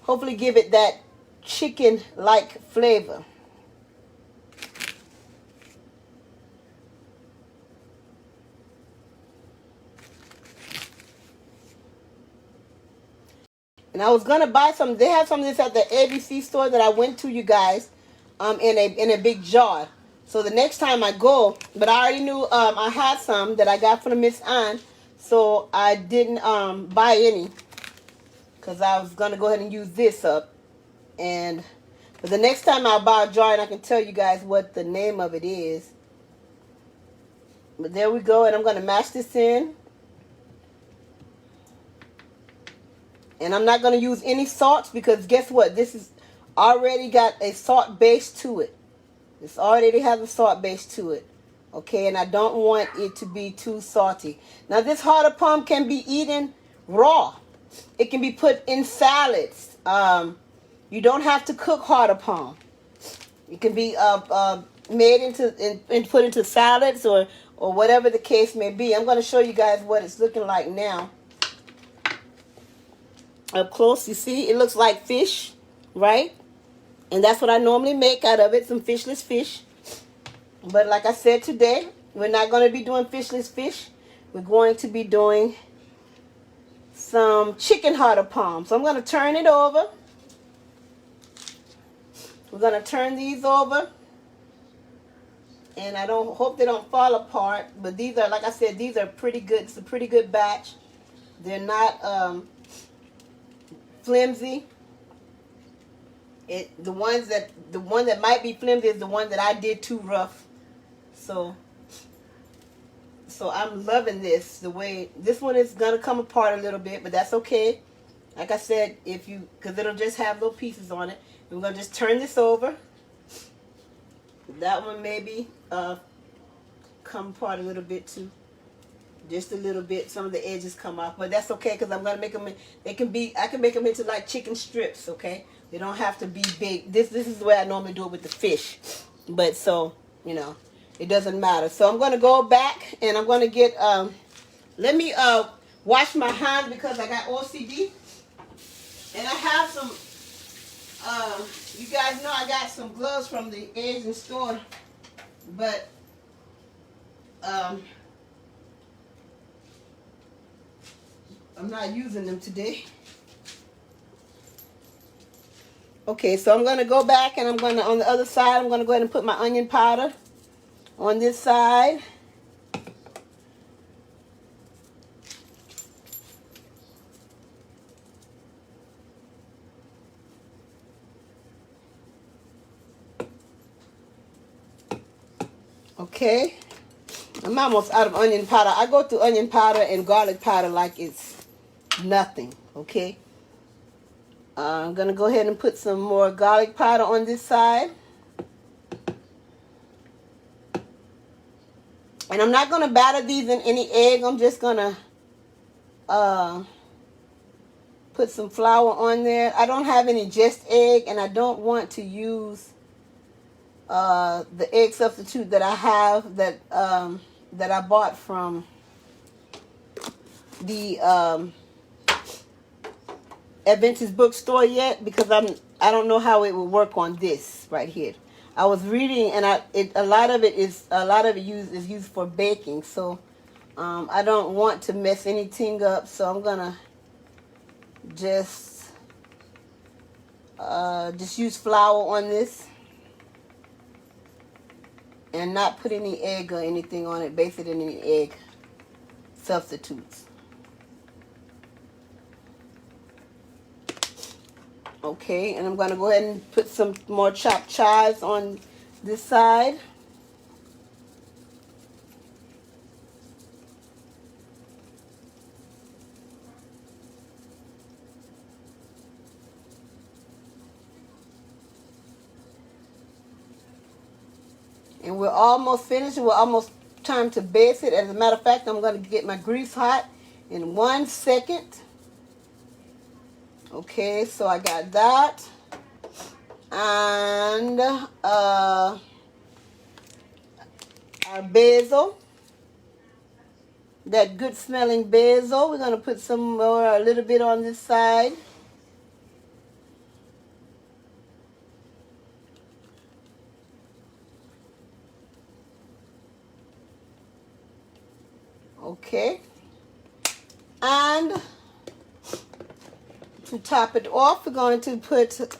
hopefully give it that chicken-like flavor. And I was going to buy some. They have some of this at the ABC store that I went to, you guys, in a big jar. So the next time I go, but I already knew I had some that I got from Miss Ann. So I didn't buy any because I was going to go ahead and use this up. But the next time I'll buy a jar, and I can tell you guys what the name of it is. But there we go, and I'm going to mash this in. And I'm not going to use any salts because guess what? This is already got a salt base to it. This already has a salt base to it. Okay, and I don't want it to be too salty. Now this heart of palm can be eaten raw. It can be put in salads. You don't have to cook heart of palm. It can be made into and put into salads or whatever the case may be. I'm going to show you guys what it's looking like now. Up close, you see, it looks like fish, right? And that's what I normally make out of it, some fishless fish. But like I said today, we're not going to be doing fishless fish. We're going to be doing some chicken heart of palm. So I'm going to turn it over. We're going to turn these over. And I don't hope they don't fall apart. But these are, like I said, these are pretty good. It's a pretty good batch. They're not flimsy. The one that might be flimsy is the one that I did too rough. So I'm loving this. The way this one is gonna come apart a little bit, but that's okay. Like I said, because it'll just have little pieces on it. We're gonna just turn this over. That one maybe come apart a little bit too. Just a little bit. Some of the edges come off, but that's okay because I'm gonna make them. I can make them into like chicken strips. Okay, they don't have to be big. This is the way I normally do it with the fish, but so it doesn't matter. So I'm gonna go back and I'm gonna get. Let me wash my hands because I got OCD, and I have some. You guys know I got some gloves from the Asian store, but I'm not using them today. Okay, so I'm going to go back and I'm going to, on the other side, I'm going to go ahead and put my onion powder on this side. Okay, I'm almost out of onion powder. I go through onion powder and garlic powder like it's nothing, okay? I'm going to go ahead and put some more garlic powder on this side. And I'm not going to batter these in any egg. I'm just going to put some flour on there. I don't have any just egg, and I don't want to use the egg substitute that I have that I bought from the Adventist bookstore yet because I don't know how it will work on this right here. I was reading and a lot of it is used for baking, so I don't want to mess anything up, so I'm gonna just use flour on this and not put any egg or anything on it, base it in any egg substitutes. Okay, and I'm going to go ahead and put some more chopped chives on this side. And we're almost finished. We're almost time to baste it. As a matter of fact, I'm going to get my grease hot in 1 second. Okay, so I got that. And our basil. that good smelling basil. We're going to put some more, a little bit on this side. Okay. And to top it off, we're going to put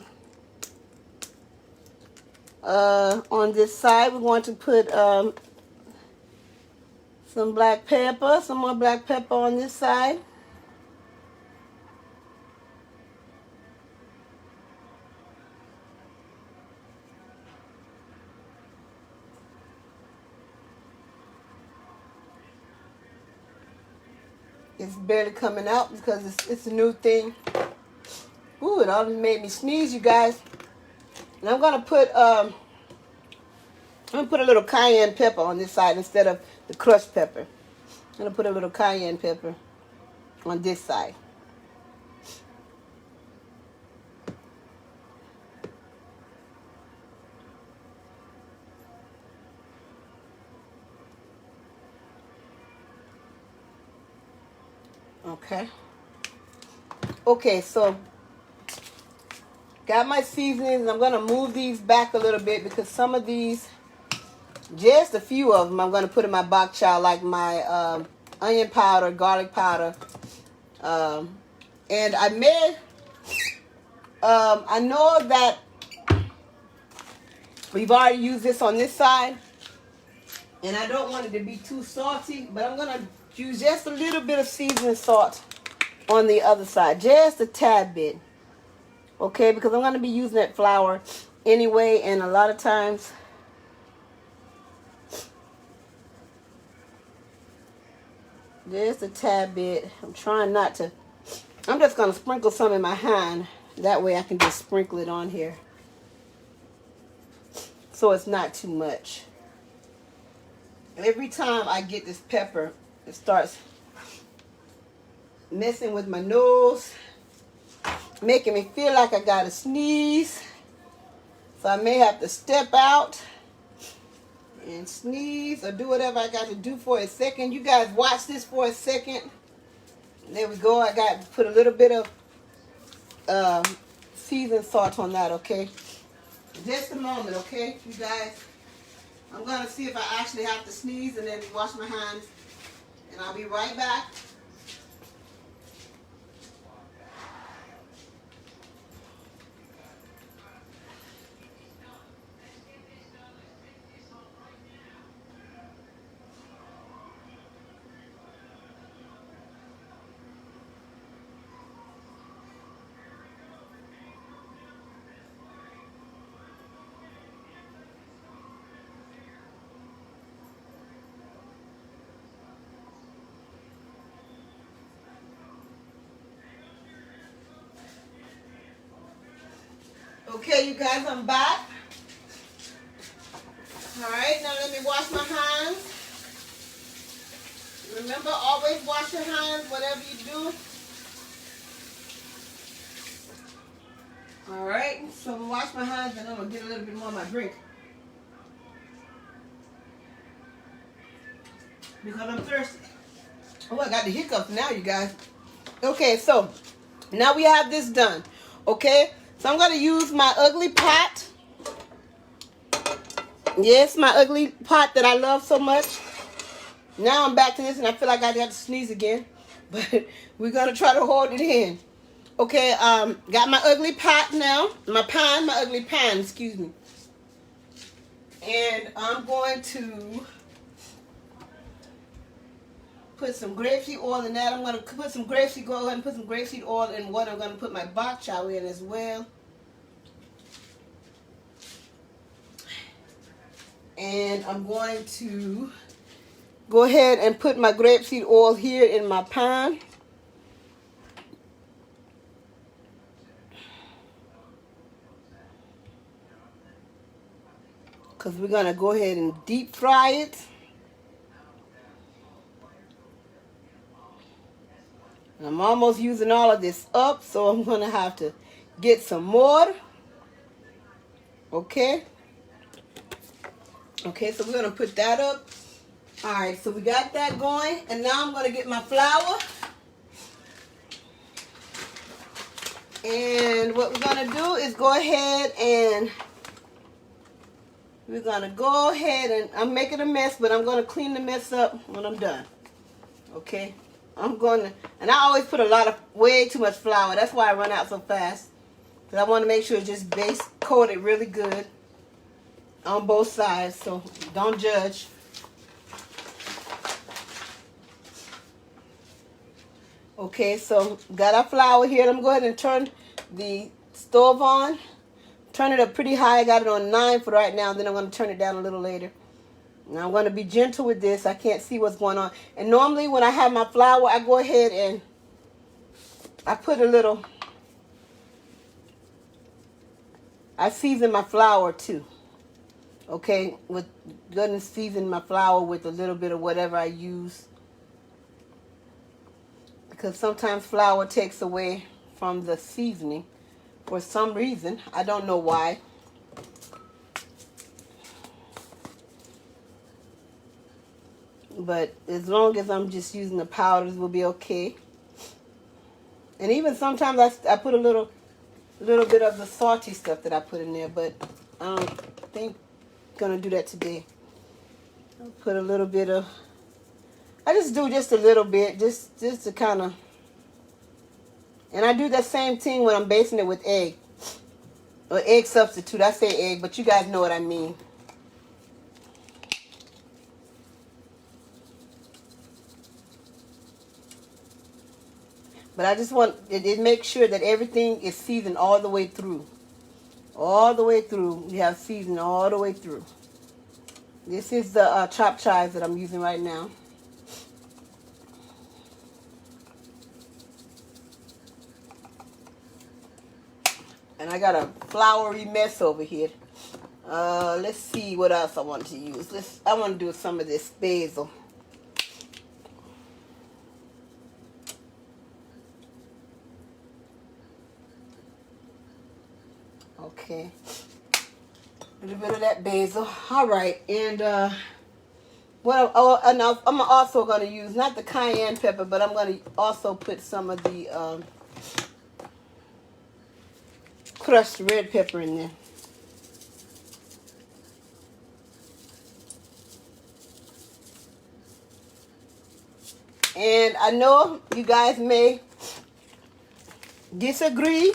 on this side, we're going to put some black pepper, some more black pepper on this side. It's barely coming out because it's a new thing. Ooh, it already made me sneeze, you guys. And I'm gonna put a little cayenne pepper on this side instead of the crushed pepper. I'm gonna put a little cayenne pepper on this side. Okay. Okay, so got my seasonings. I'm gonna move these back a little bit because some of these, just a few of them, I'm gonna put in my bok chow, like my onion powder, garlic powder, and I know that we've already used this on this side, and I don't want it to be too salty, but I'm gonna use just a little bit of seasoning salt on the other side, just a tad bit. Okay, because I'm going to be using that flour anyway, and a lot of times just a tad bit. I'm trying not to. I'm just going to sprinkle some in my hand. That way I can just sprinkle it on here, so it's not too much. Every time I get this pepper, it starts messing with my nose, making me feel like I gotta sneeze. So I may have to step out and sneeze or do whatever I got to do for a second. You guys watch this for a second. There we go. I got to put a little bit of seasoned salt on that, okay? Just a moment, okay, you guys? I'm going to see if I actually have to sneeze and then wash my hands. And I'll be right back. Okay, you guys, I'm back. All right, now let me wash my hands. Remember, always wash your hands, whatever you do. All right, so I'm going to wash my hands and I'm going to get a little bit more of my drink. Because I'm thirsty. Oh, I got the hiccups now, you guys. Okay, so now we have this done. Okay, so I'm going to use my ugly pot. Yes, my ugly pot that I love so much. Now I'm back to this and I feel like I got to sneeze again. But we're going to try to hold it in. Okay, got my ugly pot now. My ugly pan, excuse me. And I'm going to put some grapeseed oil in that. I'm going to put some grapeseed, go ahead and put some grapeseed oil in what I'm going to put my bok chow in as well. And I'm going to go ahead and put my grapeseed oil here in my pan. Because we're going to go ahead and deep fry it. I'm almost using all of this up, so I'm going to have to get some more. Okay. Okay, so we're going to put that up. All right, so we got that going, and now I'm going to get my flour. And what we're going to do is go ahead and I'm making a mess, but I'm going to clean the mess up when I'm done. Okay? And I always put way too much flour. That's why I run out so fast. Because I want to make sure it's just base coated really good on both sides. So don't judge. Okay, so got our flour here. I'm going to go ahead and turn the stove on. Turn it up pretty high. I got it on 9 for right now. Then I'm going to turn it down a little later. Now I'm going to be gentle with this. I can't see what's going on. And normally when I have my flour, I go ahead and I put I season my flour too. Okay, go and season my flour with a little bit of whatever I use. Because sometimes flour takes away from the seasoning for some reason. I don't know why. But as long as I'm just using the powders, we'll be okay. And even sometimes I put a little bit of the salty stuff that I put in there, but I don't think I'm gonna do that today. I'll put a little bit of. I just do just a little bit, just to kind of. And I do that same thing when I'm basting it with egg. Or egg substitute. I say egg, but you guys know what I mean. But I just want it make sure that everything is seasoned all the way through. All the way through. You have seasoned all the way through. This is the chopped chives that I'm using right now. And I got a floury mess over here. Let's see what else I want to use. I want to do some of this basil. Okay. A little bit of that basil. All right. And I'm also going to use not the cayenne pepper, but I'm going to also put some of the crushed red pepper in there. And I know you guys may disagree,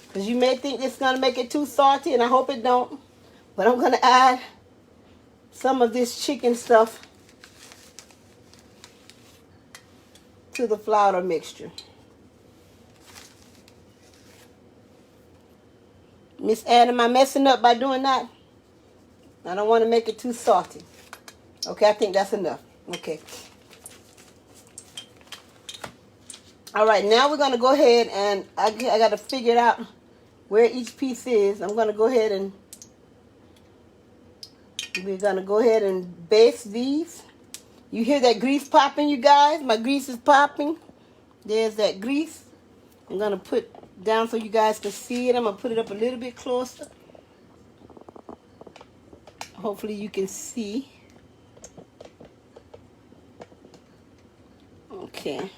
because you may think it's going to make it too salty, and I hope it don't. But I'm going to add some of this chicken stuff to the flour mixture. Miss Ann, am I messing up by doing that? I don't want to make it too salty. Okay, I think that's enough. Okay. All right, now we're going to go ahead and I got to figure out where each piece is. I'm going to go ahead and baste these. You hear that grease popping, you guys? My grease is popping. There's that grease. I'm going to put down so you guys can see it. I'm going to put it up a little bit closer. Hopefully you can see. Okay.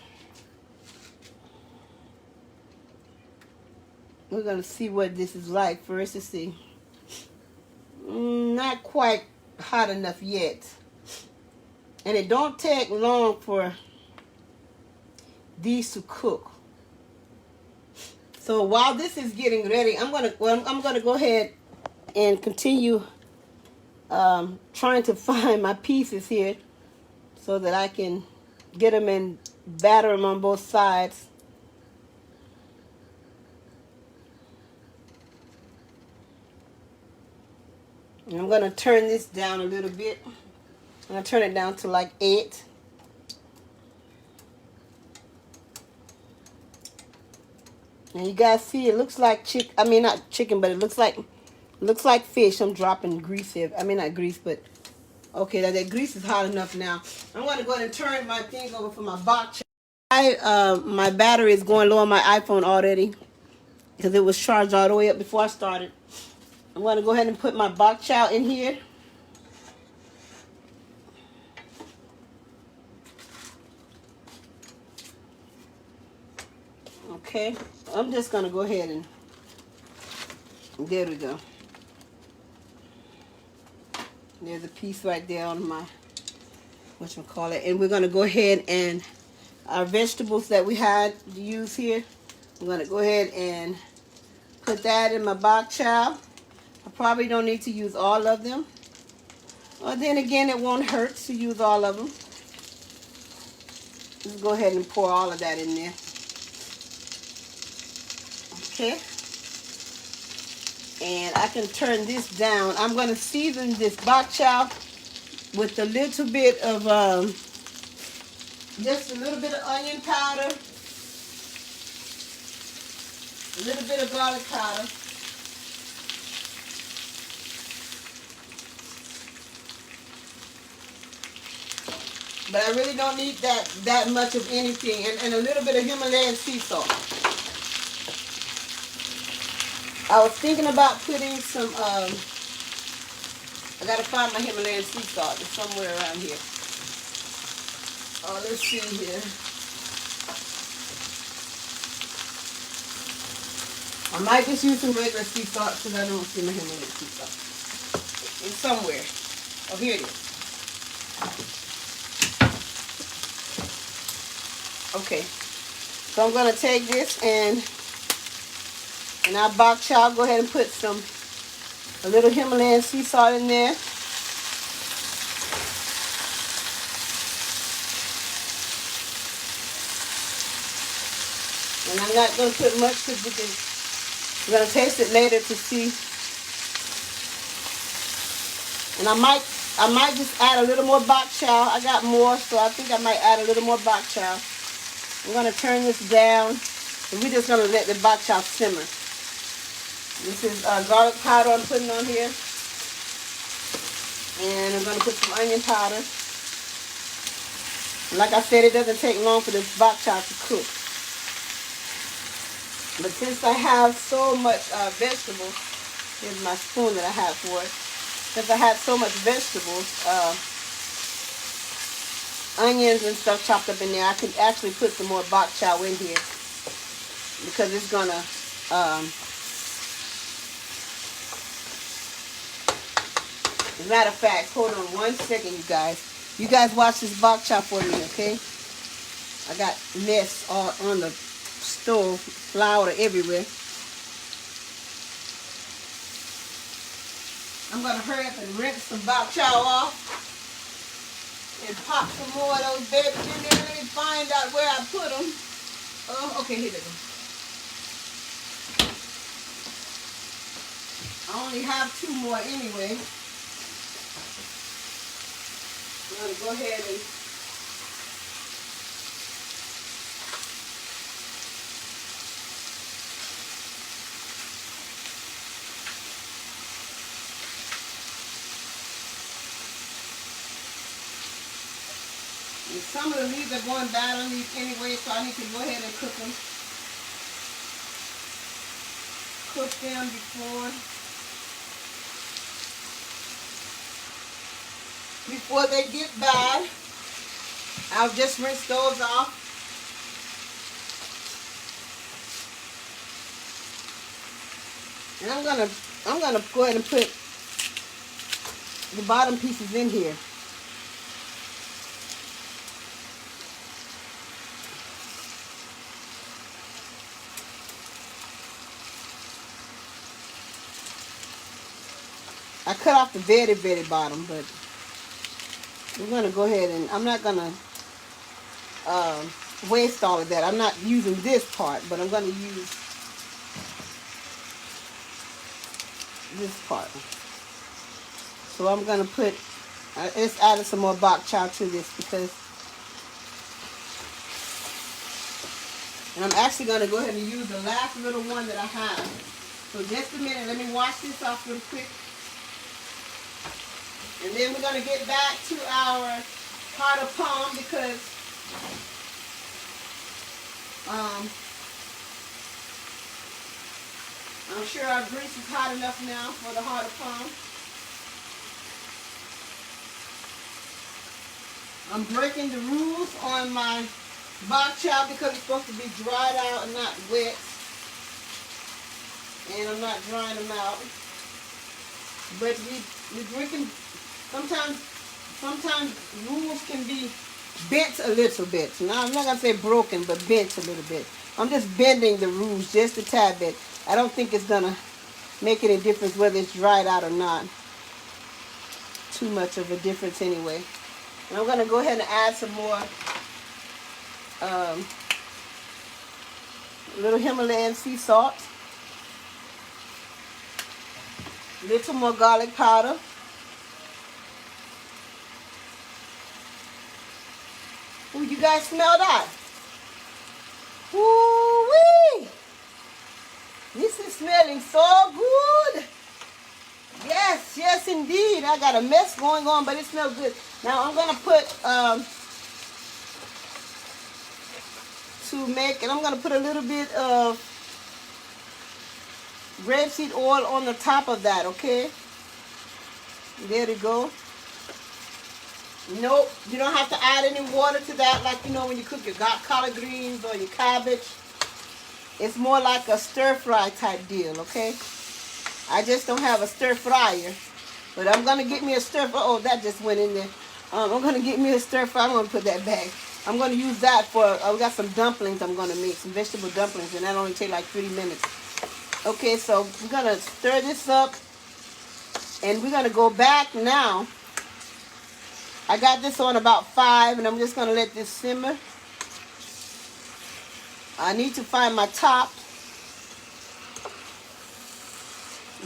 We're going to see what this is like first to see. Not quite hot enough yet. And it don't take long for these to cook. So while this is getting ready, I'm gonna go ahead and continue trying to find my pieces here so that I can get them and batter them on both sides. And I'm going to turn this down a little bit. I'm going to turn it down to like 8. And you guys see, it looks like not chicken, but it looks like fish. I'm dropping grease here. I mean, not grease, but okay, that grease is hot enough now. I'm going to go ahead and turn my thing over for my box. My battery is going low on my iPhone already because it was charged all the way up before I started. I'm going to go ahead and put my bok chow in here. Okay, I'm just gonna go ahead and there we go. There's a piece right there on my whatchamacallit, and we're gonna go ahead and our vegetables that we had to use here. I'm gonna go ahead and put that in my bok chow. I probably don't need to use all of them. Or then again, it won't hurt to use all of them. Just go ahead and pour all of that in there. Okay. And I can turn this down. I'm going to season this bok chow with a little bit of, just a little bit of onion powder, a little bit of garlic powder, but I really don't need that much of anything, and a little bit of Himalayan sea salt. I was thinking about putting some, I gotta find my Himalayan sea salt. It's somewhere around here. Oh, let's see here. I might just use some regular sea salt because I don't see my Himalayan sea salt. It's somewhere. Oh, here it is. Okay. So I'm gonna take this and our bok chow, go ahead and put a little Himalayan sea salt in there. And I'm not going to put much because we're going to taste it later to see. And I might just add a little more bok chow. I got more, so I think I might add a little more bok chow. I'm going to turn this down, and we're just going to let the bok chow simmer. This is garlic powder I'm putting on here. And I'm going to put some onion powder. And like I said, it doesn't take long for this bok chow to cook. But since I have so much vegetables, here's my spoon that I have for it. Since I have so much vegetables, onions and stuff chopped up in there, I can actually put some more bok chow in here because it's going to... As a matter of fact, hold on 1 second, you guys. You guys watch this bok chow for me, okay? I got mess all on the stove, flour everywhere. I'm going to hurry up and rinse some bok chow off and pop some more of those babies in there. Let me find out where I put them. Oh, okay, here they go. I only have 2 more anyway. I'm going to go ahead and some of the leaves are going bad on these anyway, so I need to go ahead and cook them. Cook them before they get bad. I'll just rinse those off. And I'm gonna go ahead and put the bottom pieces in here. I cut off the very, very bottom, but we're going to go ahead and I'm not going to waste all of that. I'm not using this part, but I'm going to use this part. So I'm going to put, let's add some more bok chow to this because, and I'm actually going to go ahead and use the last little one that I have. So just a minute, let me wash this off real quick. And then we're going to get back to our pot of palm because I'm sure our grease is hot enough now for the heart of palm. I'm breaking the rules on my bok chow because it's supposed to be dried out and not wet. And I'm not drying them out. But we drinking, sometimes rules can be bent a little bit. Now I'm not gonna say broken, but bent a little bit. I'm just bending the rules just a tad bit. I don't think it's gonna make any difference whether it's dried out or not. Too much of a difference anyway. And I'm gonna go ahead and add some more little Himalayan sea salt. Little more garlic powder. Ooh, you guys smell that? Ooh-wee! This is smelling so good. Yes, yes indeed. I got a mess going on, but it smells good. Now I'm gonna put I'm gonna put a little bit of grapeseed oil on the top of that, okay? There we go. Nope, you don't have to add any water to that like you know when you cook your collard greens or your cabbage. It's more like a stir fry type deal, okay? I just don't have a stir fryer, but I'm gonna get me a stir fry. Oh, that just went in there. I'm gonna get me a stir fry. I'm gonna put that back. I'm gonna use that for, we got some dumplings I'm gonna make, some vegetable dumplings, and that only take like 3 minutes. Okay, so we're gonna stir this up, and we're gonna go back now. I got this on about 5, and I'm just gonna let this simmer. I need to find my top,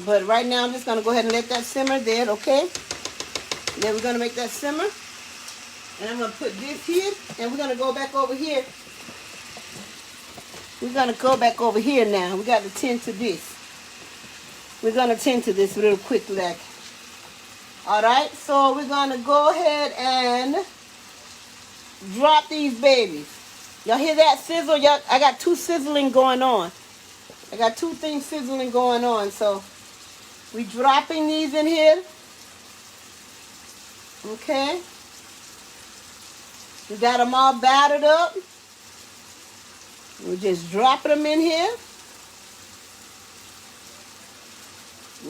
but right now I'm just gonna go ahead and let that simmer there, okay? Then we're gonna make that simmer, and I'm gonna put this here, and we're gonna go back over here. We're gonna go back over here now. We got to tend to this. We're gonna tend to this real quick, like. All right, so we're gonna go ahead and drop these babies. Y'all hear that sizzle? Y'all, I got 2 sizzling going on. I got 2 things sizzling going on. So we dropping these in here. Okay. We got them all battered up. We're just dropping them in here.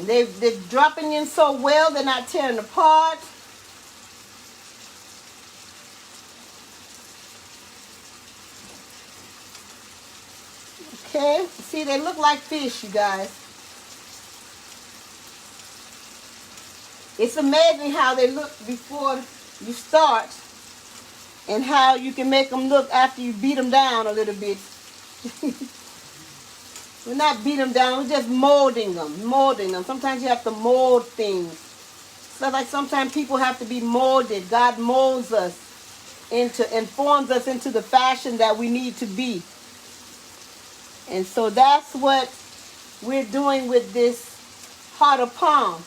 They're dropping in so well, they're not tearing apart. Okay, see, they look like fish, you guys. It's amazing how they look before you start and how you can make them look after you beat them down a little bit. We're not beating them down, we're just molding them. Sometimes you have to mold things. So like sometimes people have to be molded. God molds us and forms us into the fashion that we need to be. And so that's what we're doing with this heart of palm.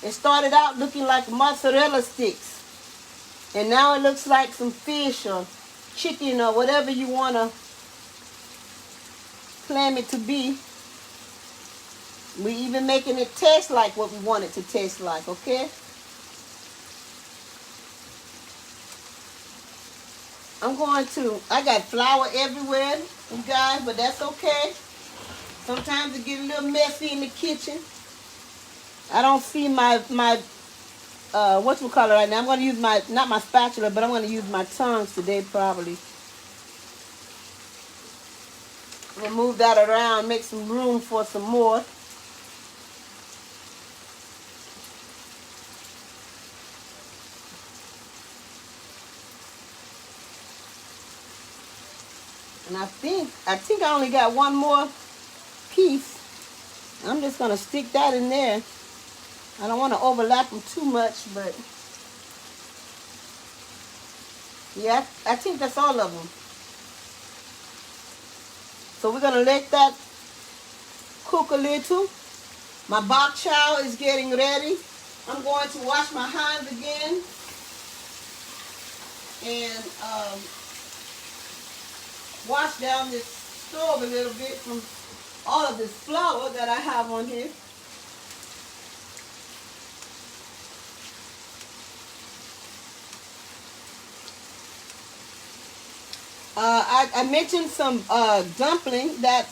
It started out looking like mozzarella sticks. And now it looks like some fish or chicken or whatever you want to claim it to be. We even making it taste like what we want it to taste like, okay? I got flour everywhere, you guys, but that's okay. Sometimes it get a little messy in the kitchen. I don't see my whatchamacallit right now. I'm going to use not my spatula, but I'm going to use my tongs today probably. I'm going to move that around, make some room for some more. And I think I only got one more piece. I'm just going to stick that in there. I don't want to overlap them too much, but yeah, I think that's all of them. So we're going to let that cook a little. My bok chow is getting ready. I'm going to wash my hands again and wash down this stove a little bit from all of this flour that I have on here. I mentioned some dumpling that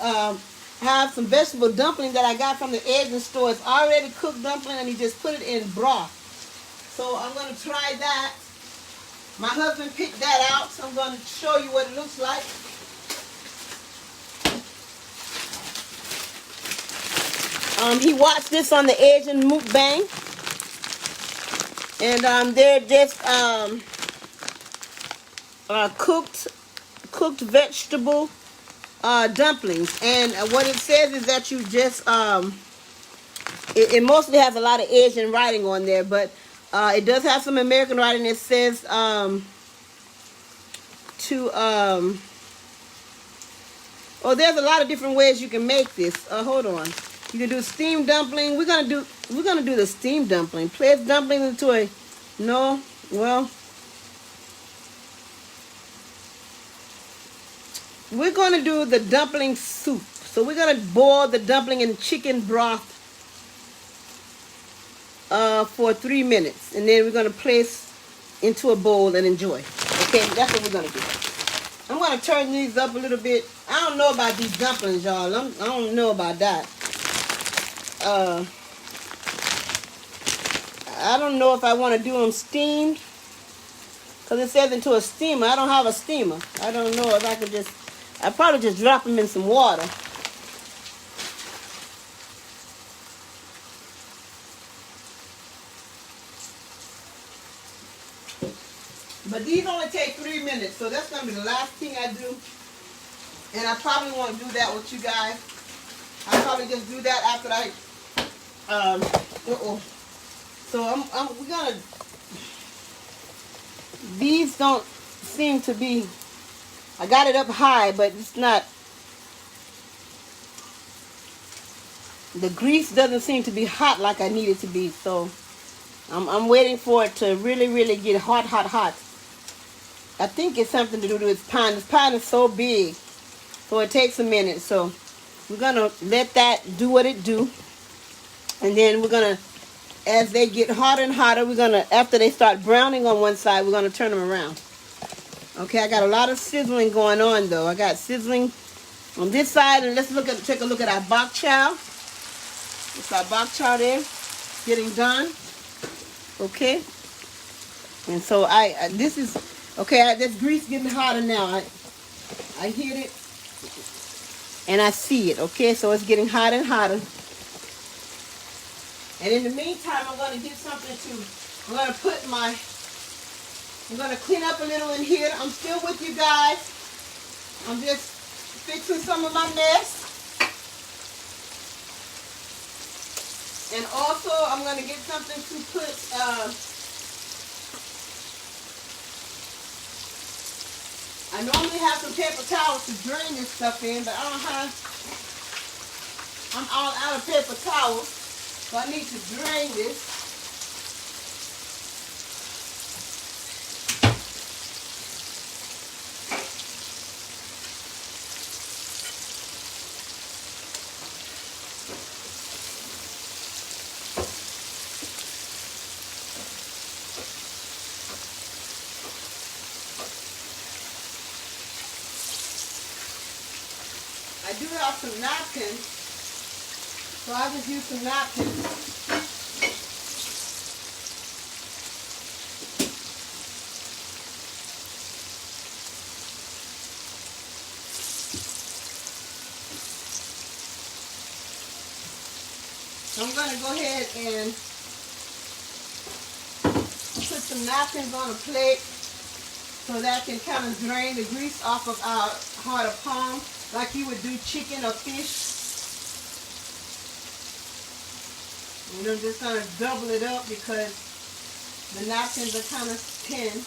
have some vegetable dumpling that I got from the Asian store. It's already cooked dumpling, and you just put it in broth. So I'm going to try that. My husband picked that out, so I'm going to show you what it looks like. He watched this on the Asian mukbang, and they're just cooked vegetable dumplings. And what it says is that you just it mostly has a lot of Asian writing on there, but it does have some American writing. It says there's a lot of different ways you can make this. Hold on. You can do steamed dumpling. We're gonna do the steamed dumpling. Place dumplings into a we're gonna do the dumpling soup. So we're gonna boil the dumpling in chicken broth for 3 minutes, and then we're gonna place into a bowl and enjoy. Okay, that's what we're gonna do. I'm gonna turn these up a little bit. I don't know about these dumplings, y'all. I don't know about that. I don't know if I want to do them steamed, because it says into a steamer. I don't have a steamer. I don't know if I could I probably just drop them in some water. But these only take 3 minutes, so that's going to be the last thing I do. And I probably won't do that with you guys. I'll probably just do that after I, So we're going to, these don't seem to be, I got it up high, but it's not, the grease doesn't seem to be hot like I need it to be. So I'm waiting for it to really, really get hot. I think it's something to do with this pan. This pan is so big, so it takes a minute. So we're going to let that do what it do. And then we're going to, as they get hotter and hotter, we're going to, after they start browning on one side, we're going to turn them around. Okay, I got a lot of sizzling going on, though. I got sizzling on this side. And let's take a look at our bok chow. It's our bok chow there, getting done. Okay. And so this is, okay, this grease getting hotter now. I hear it and I see it. Okay, so it's getting hotter and hotter. And in the meantime, I'm going to get something I'm going to clean up a little in here. I'm still with you guys. I'm just fixing some of my mess. And also, I'm going to get something to put, I normally have some paper towels to drain this stuff in, but I don't have, I'm all out of paper towels, so I need to drain this. I do have some napkins, so I just use some napkins. So I'm going to go ahead and put some napkins on a plate so that can kind of drain the grease off of our heart of palm, like you would do chicken or fish. And I'm just going to double it up because the napkins are kind of thin.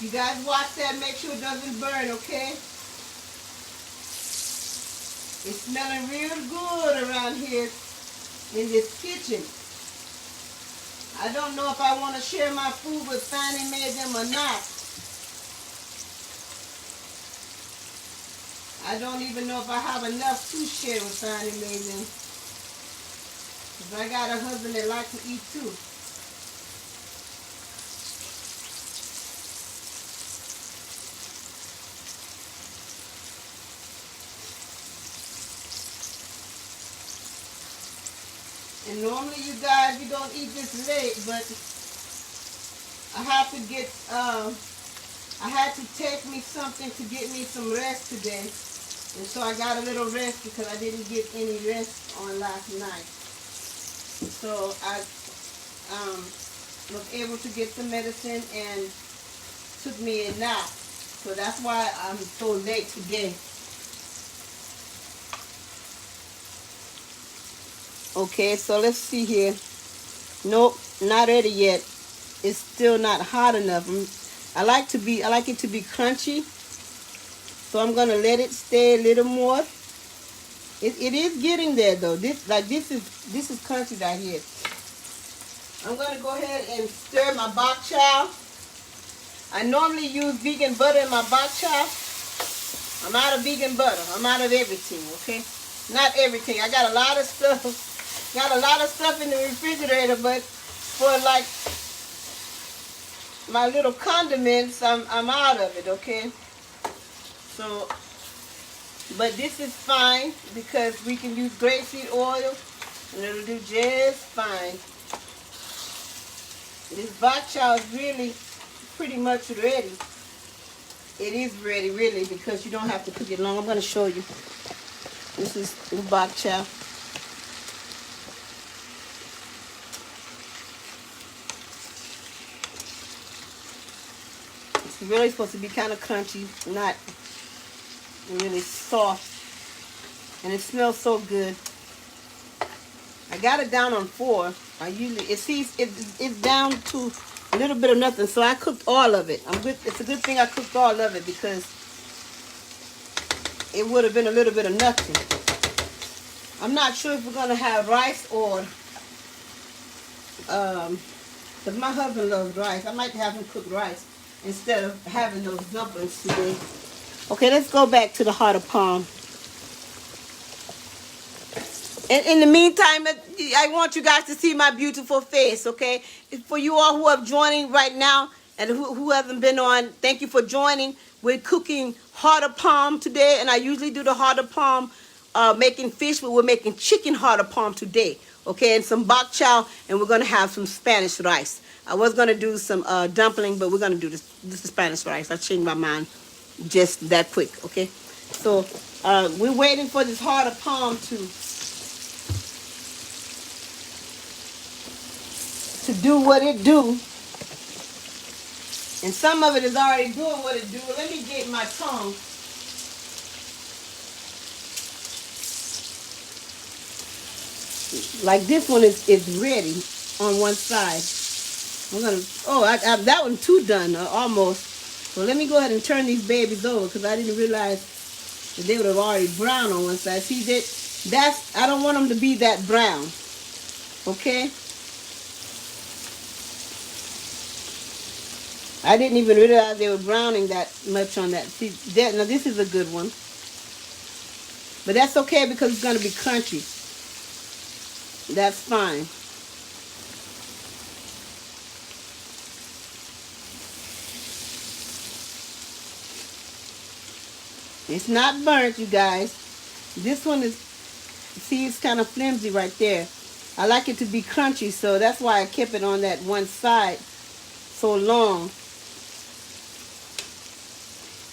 You guys watch that, make sure it doesn't burn, okay? It's smelling real good around here in this kitchen. I don't know if I want to share my food with Fannie Mae them or not. I don't even know if I have enough to share with Fannie Mason. Because I got a husband that likes to eat too. And normally you guys, you don't eat this late, but I have to get, I had to take me something to get me some rest today. And so I got a little rest because I didn't get any rest on last night. So I was able to get the medicine and took me a nap. So that's why I'm so late today. Okay, so let's see here. Nope, not ready yet. It's still not hot enough. I like it to be crunchy. So I'm gonna let it stay a little more. It is getting there though. This is crunchy right here. I'm gonna go ahead and stir my bok chow. I normally use vegan butter in my bok chow. I'm out of vegan butter. I'm out of everything, okay? Not everything. I got a lot of stuff. Got a lot of stuff in the refrigerator, but for like my little condiments, I'm out of it, okay? So, but this is fine because we can use grapeseed oil and it'll do just fine. This bok chow is really pretty much ready. It is ready, really, because you don't have to cook it long. I'm going to show you. This is the bok chow. It's really supposed to be kind of crunchy, not really soft. And it smells so good. I got it down on 4. It's down to a little bit of nothing, so I cooked all of it. It's a good thing I cooked all of it because it would have been a little bit of nothing. I'm not sure if we're gonna have rice or because my husband loves rice. I might have him cook rice instead of having those dumplings today. Okay, let's go back to the heart of palm. In the meantime, I want you guys to see my beautiful face, okay? For you all who are joining right now and who haven't been on, thank you for joining. We're cooking heart of palm today, and I usually do the heart of palm making fish, but we're making chicken heart of palm today, okay? And some bok chow, and we're going to have some Spanish rice. I was going to do some dumpling, but we're going to do this Spanish rice. I changed my mind just that quick, okay? So we're waiting for this heart of palm to do what it do. And some of it is already doing what it do. Let me get my tongue. Like this one is ready on one side. That one too done, almost. So let me go ahead and turn these babies over because I didn't realize that they would have already brown on one side. See, I don't want them to be that brown. Okay? I didn't even realize they were browning that much on that. See, now this is a good one. But that's okay because it's going to be crunchy. That's fine. It's not burnt, you guys. This one is, see, it's kind of flimsy right there. I like it to be crunchy, so that's why I kept it on that one side so long.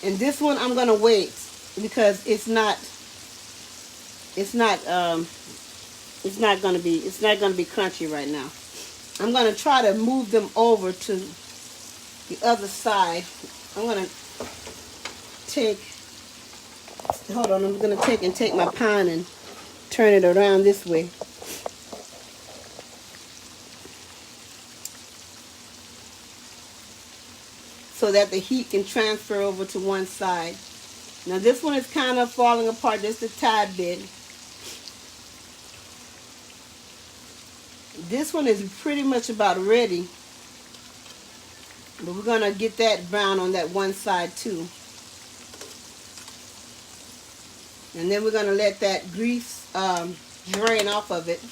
And this one I'm gonna wait because it's not gonna be crunchy right now. I'm gonna try to move them over to the other side. I'm gonna take my pan and turn it around this way. So that the heat can transfer over to one side. Now this one is kind of falling apart just a tad bit. This one is pretty much about ready. But we're going to get that brown on that one side too. And then we're going to let that grease drain off of it.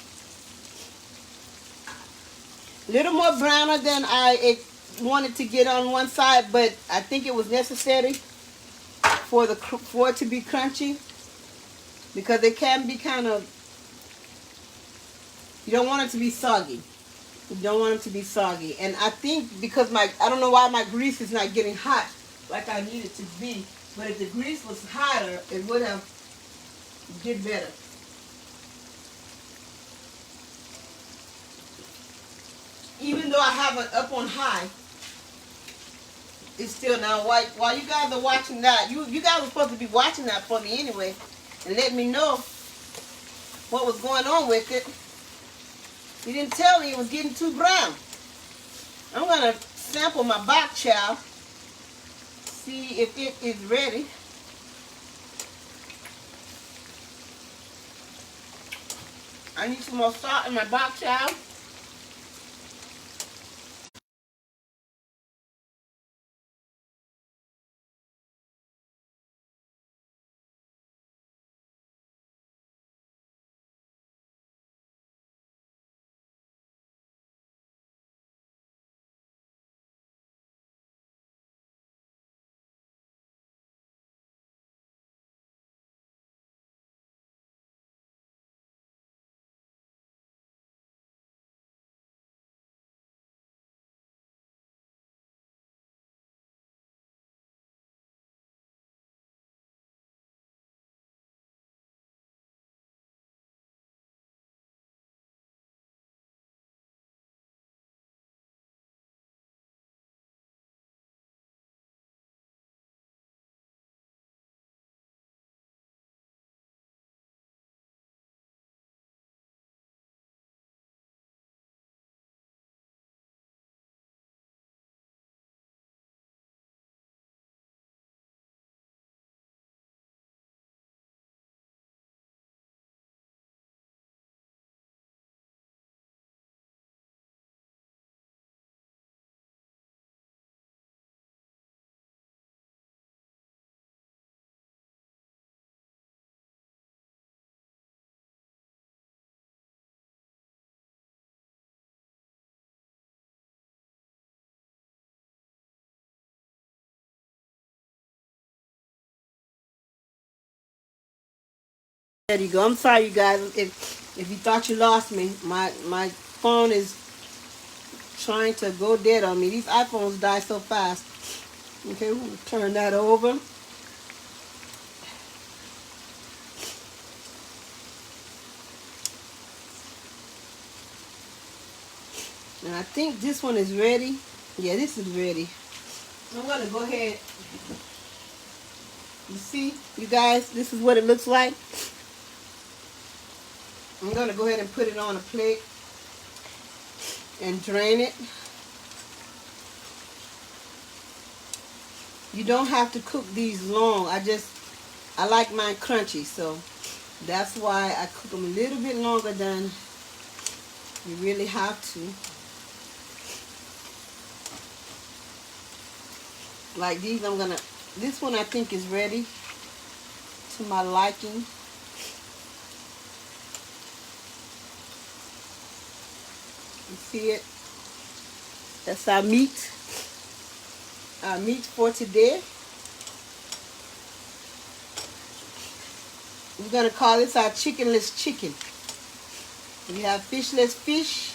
A little more browner than I wanted to get on one side, but I think it was necessary for it to be crunchy, because it can be kind of, you don't want it to be soggy. You don't want it to be soggy. And I think because I don't know why my grease is not getting hot like I need it to be, but if the grease was hotter, it would have did better. Even though I have it up on high, it's still now, while you guys are watching that, you guys were supposed to be watching that for me anyway, and let me know what was going on with it. You didn't tell me it was getting too brown. I'm going to sample my bok chow, see if it is ready. I need some more salt in my bok chow. There you go. I'm sorry, you guys, if you thought you lost me. My phone is trying to go dead on me. These iPhones die so fast. Okay, we'll turn that over. And I think this one is ready. Yeah, this is ready. I'm going to go ahead. You see, you guys, this is what it looks like. I'm going to go ahead and put it on a plate and drain it. You don't have to cook these long. I like mine crunchy, so that's why I cook them a little bit longer than you really have to. Like these, this one I think is ready to my liking. You see it? That's our meat. Our meat for today. We're going to call this our chickenless chicken. We have fishless fish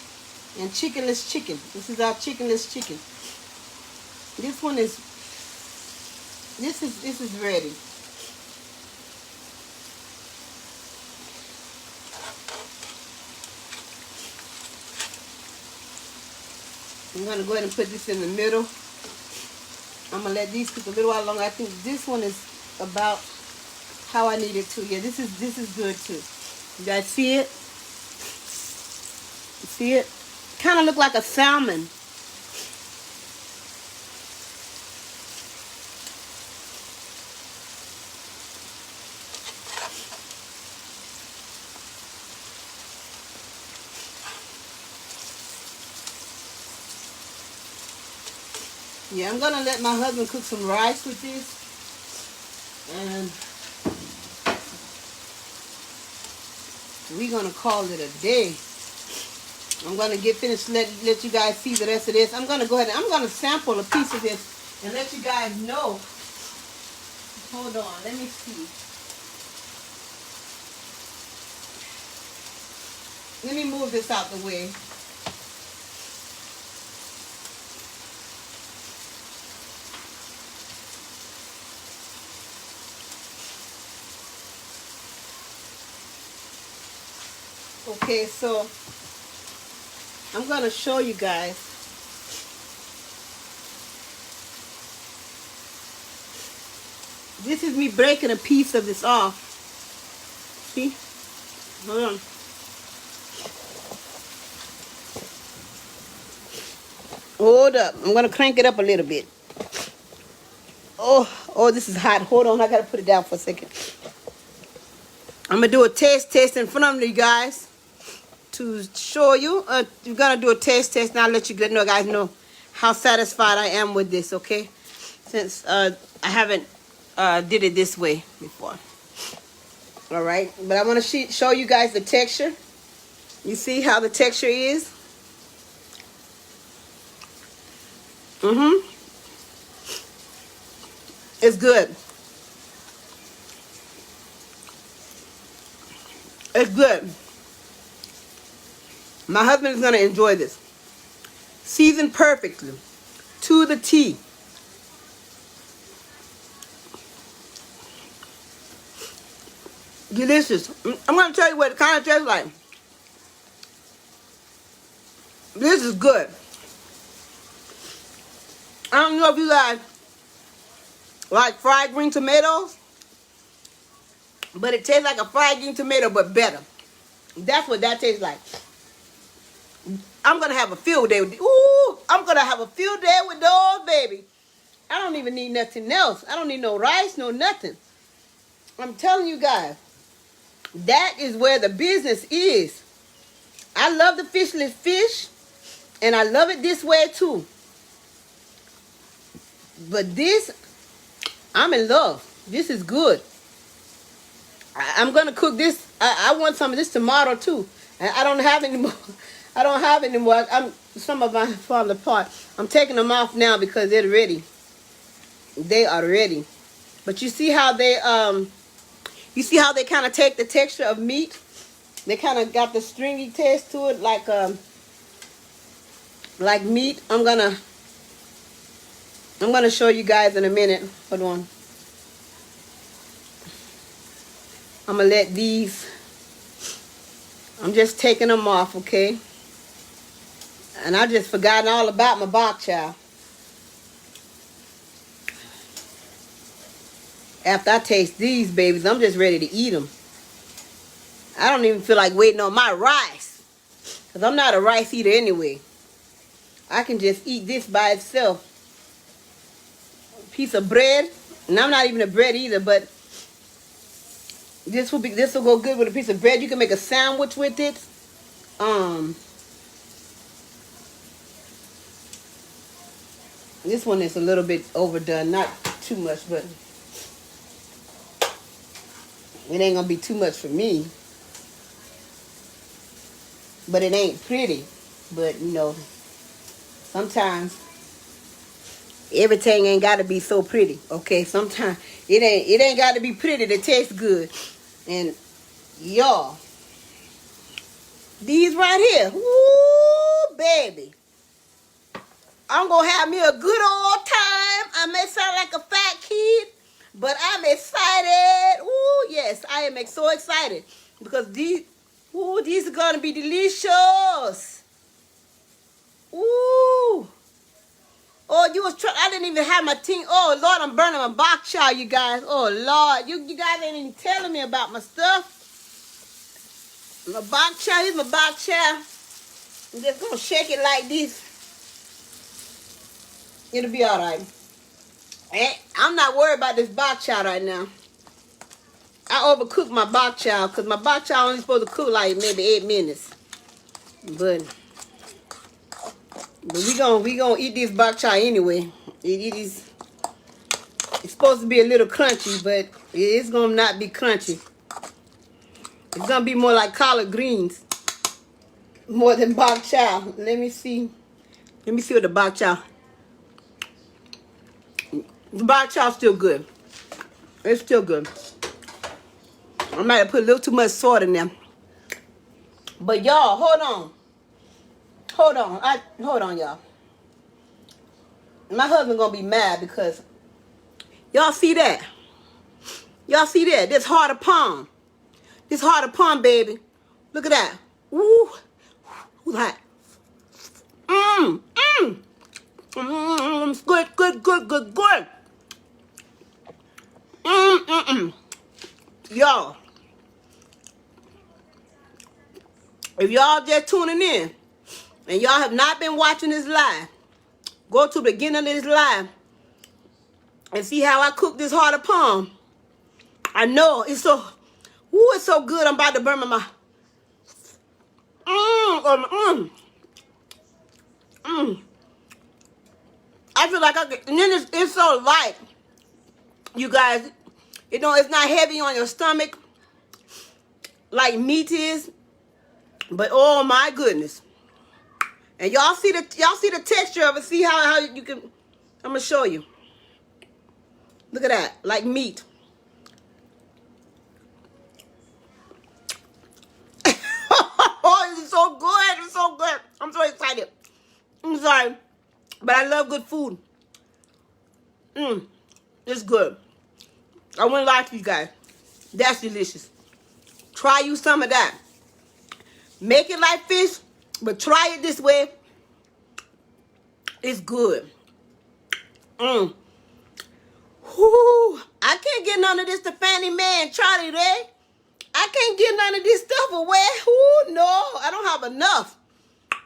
and chickenless chicken. This is our chickenless chicken. This one is, this is ready. I'm going to go ahead and put this in the middle. I'm going to let these cook a little while longer. I think this one is about how I need it to. Yeah, this is good too. You guys see it? You see it? Kind of look like a salmon. Yeah, I'm gonna let my husband cook some rice with this, and we're gonna call it a day. I'm gonna get finished, let you guys see the rest of this. I'm gonna go ahead and I'm gonna sample a piece of this and let you guys know. Hold on, let me see. Let me move this out the way. Okay, so I'm going to show you guys. This is me breaking a piece of this off. See? Hold on. Hold up. I'm going to crank it up a little bit. Oh, this is hot. Hold on. I got to put it down for a second. I'm going to do a taste test in front of you guys to show you. You're going to do a taste test. Now I'll let you guys know how satisfied I am with this, okay? Since I haven't did it this way before. All right. But I want to show you guys the texture. You see how the texture is? It's good. It's good. My husband is going to enjoy this. Seasoned perfectly. To the T. Delicious. I'm going to tell you what it kind of tastes like. This is good. I don't know if you guys like fried green tomatoes, but it tastes like a fried green tomato, but better. That's what that tastes like. I'm going to have a field day with these. Ooh, I'm going to have a field day with those, baby. I don't even need nothing else. I don't need no rice, no nothing. I'm telling you guys, that is where the business is. I love the fishless fish, and I love it this way too. But this, I'm in love. This is good. I'm going to cook this. I want some of this tomorrow too. I don't have any more. I don't have any more. Some of mine falling apart. I'm taking them off now because they're ready. They are ready. But you see how they kind of take the texture of meat? They kind of got the stringy taste to it, like meat. I'm gonna show you guys in a minute. Hold on. I'm gonna let these. I'm just taking them off, okay? And I just forgotten all about my bok chow. After I taste these babies, I'm just ready to eat them. I don't even feel like waiting on my rice, because I'm not a rice eater anyway. I can just eat this by itself. A piece of bread, and I'm not even a bread either, but this will go good with a piece of bread. You can make a sandwich with it. This one is a little bit overdone, not too much, but it ain't gonna be too much for me. But it ain't pretty. But you know, sometimes everything ain't gotta be so pretty. Okay, sometimes it ain't gotta be pretty to taste good. And y'all, these right here, woo, baby, I'm gonna have me a good old time. I may sound like a fat kid, but I'm excited. Ooh, yes, I am so excited because these are gonna be delicious. Ooh. Oh, I didn't even have my thing. Oh, Lord, I'm burning my bok chow, you guys. Oh, Lord. You guys ain't even telling me about my stuff. My bok chow. Here's my bok chow. I'm just going to shake it like this. It'll be all right. I'm not worried about this bok chow right now. I overcooked my bok chow because my bok chow only supposed to cook like maybe 8 minutes. But we gonna eat this bok chow anyway. It's supposed to be a little crunchy, but it's gonna not be crunchy. It's gonna be more like collard greens, more than bok chow. Let me see. Let me see what the bok chow. The bok chow's still good. It's still good. I might have put a little too much salt in there. But y'all, hold on. Hold on, y'all. My husband gonna be mad because y'all see that. Y'all see that? This heart of palm. This heart of palm, baby. Look at that. Ooh. Who's that? Good. Y'all. If y'all just tuning in and y'all have not been watching this live, go to the beginning of this live and see how I cook this heart of palm. I know it's so, it's so good. I'm about to burn my mouth. I feel like I could, and then it's so light, you guys. It's not heavy on your stomach like meat is, but oh my goodness. And y'all see the texture of it. See how you can. I'm gonna show you. Look at that, like meat. Oh, it's so good. It's so good. I'm so excited. I'm sorry, but I love good food. It's good. I wouldn't lie to you guys. That's delicious. Try you some of that. Make it like fish, but try it this way. It's good. Whoo. I can't get none of this to Fanny Man, Charlie Ray. I can't get none of this stuff away. Ooh, no, I don't have enough.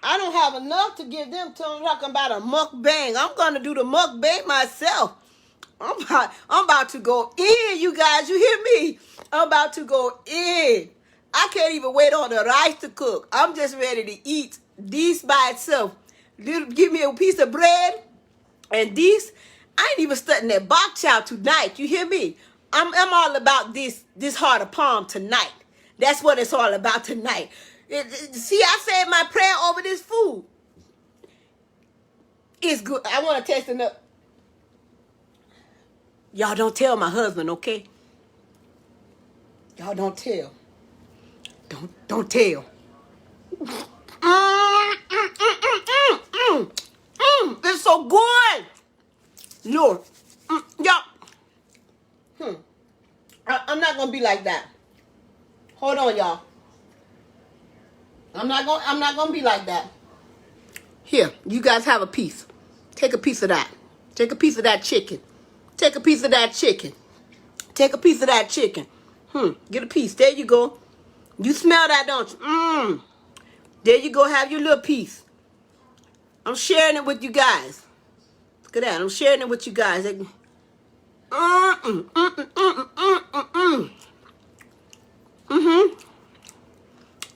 I don't have enough to give them to them talking about a mukbang. I'm going to do the mukbang myself. I'm about to go in, you guys. You hear me? I'm about to go in. I can't even wait on the rice to cook. I'm just ready to eat these by itself. Give me a piece of bread and these. I ain't even studying that bok chow tonight. You hear me? I'm all about this heart of palm tonight. That's what it's all about tonight. See, I said my prayer over this food. It's good. I want to taste enough. Y'all don't tell my husband, okay? Y'all don't tell. Don't tell. It's so good. Lord. Y'all. I'm not gonna be like that. Hold on, y'all. I'm not gonna be like that. Here, you guys have a piece. Take a piece of that. Take a piece of that chicken. Take a piece of that chicken. Take a piece of that chicken. Get a piece. There you go. You smell that, don't you? There you go. Have your little piece. I'm sharing it with you guys. Look at that. I'm sharing it with you guys.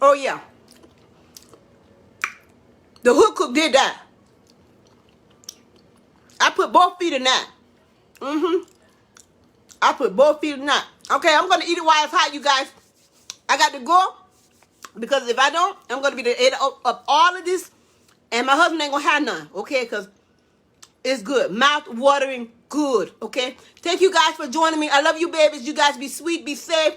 Oh, yeah. The hood cook did that. I put both feet in that. I put both feet in that. Okay, I'm going to eat it while it's hot, you guys. I got to go. Because if I don't, I'm going to be the eater of all of this. And my husband ain't going to have none. Okay, because it's good. Mouth-watering good. Okay. Thank you guys for joining me. I love you, babies. You guys be sweet. Be safe.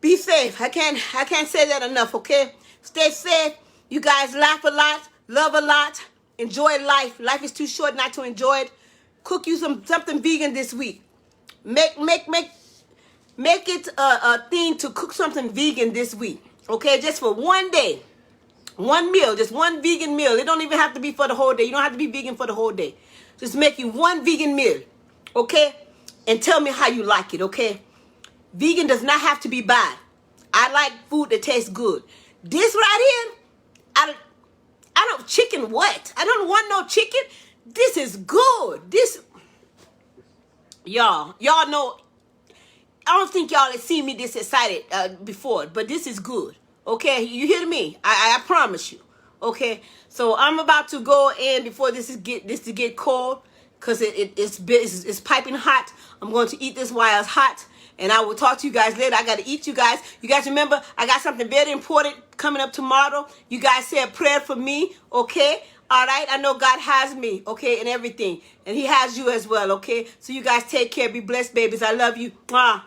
Be safe. I can't say that enough, okay? Stay safe. You guys laugh a lot. Love a lot. Enjoy life. Life is too short not to enjoy it. Cook you something vegan this week. Make it a thing to cook something vegan this week. Okay? Just for one day. One meal. Just one vegan meal. It don't even have to be for the whole day. You don't have to be vegan for the whole day. Just make you one vegan meal. Okay? And tell me how you like it, okay? Vegan does not have to be bad. I like food that tastes good. This right here, I don't chicken what? I don't want no chicken. This is good. Y'all know, I don't think y'all have seen me this excited before, but this is good. Okay, you hear me? I promise you. Okay, so I'm about to go in before this get cold, because it's piping hot. I'm going to eat this while it's hot, And I will talk to you guys later. I got to eat, you guys. You guys remember, I got something very important coming up tomorrow. You guys say a prayer for me, okay? All right? I know God has me, okay, and everything. And he has you as well, okay? So you guys take care. Be blessed, babies. I love you. Mwah.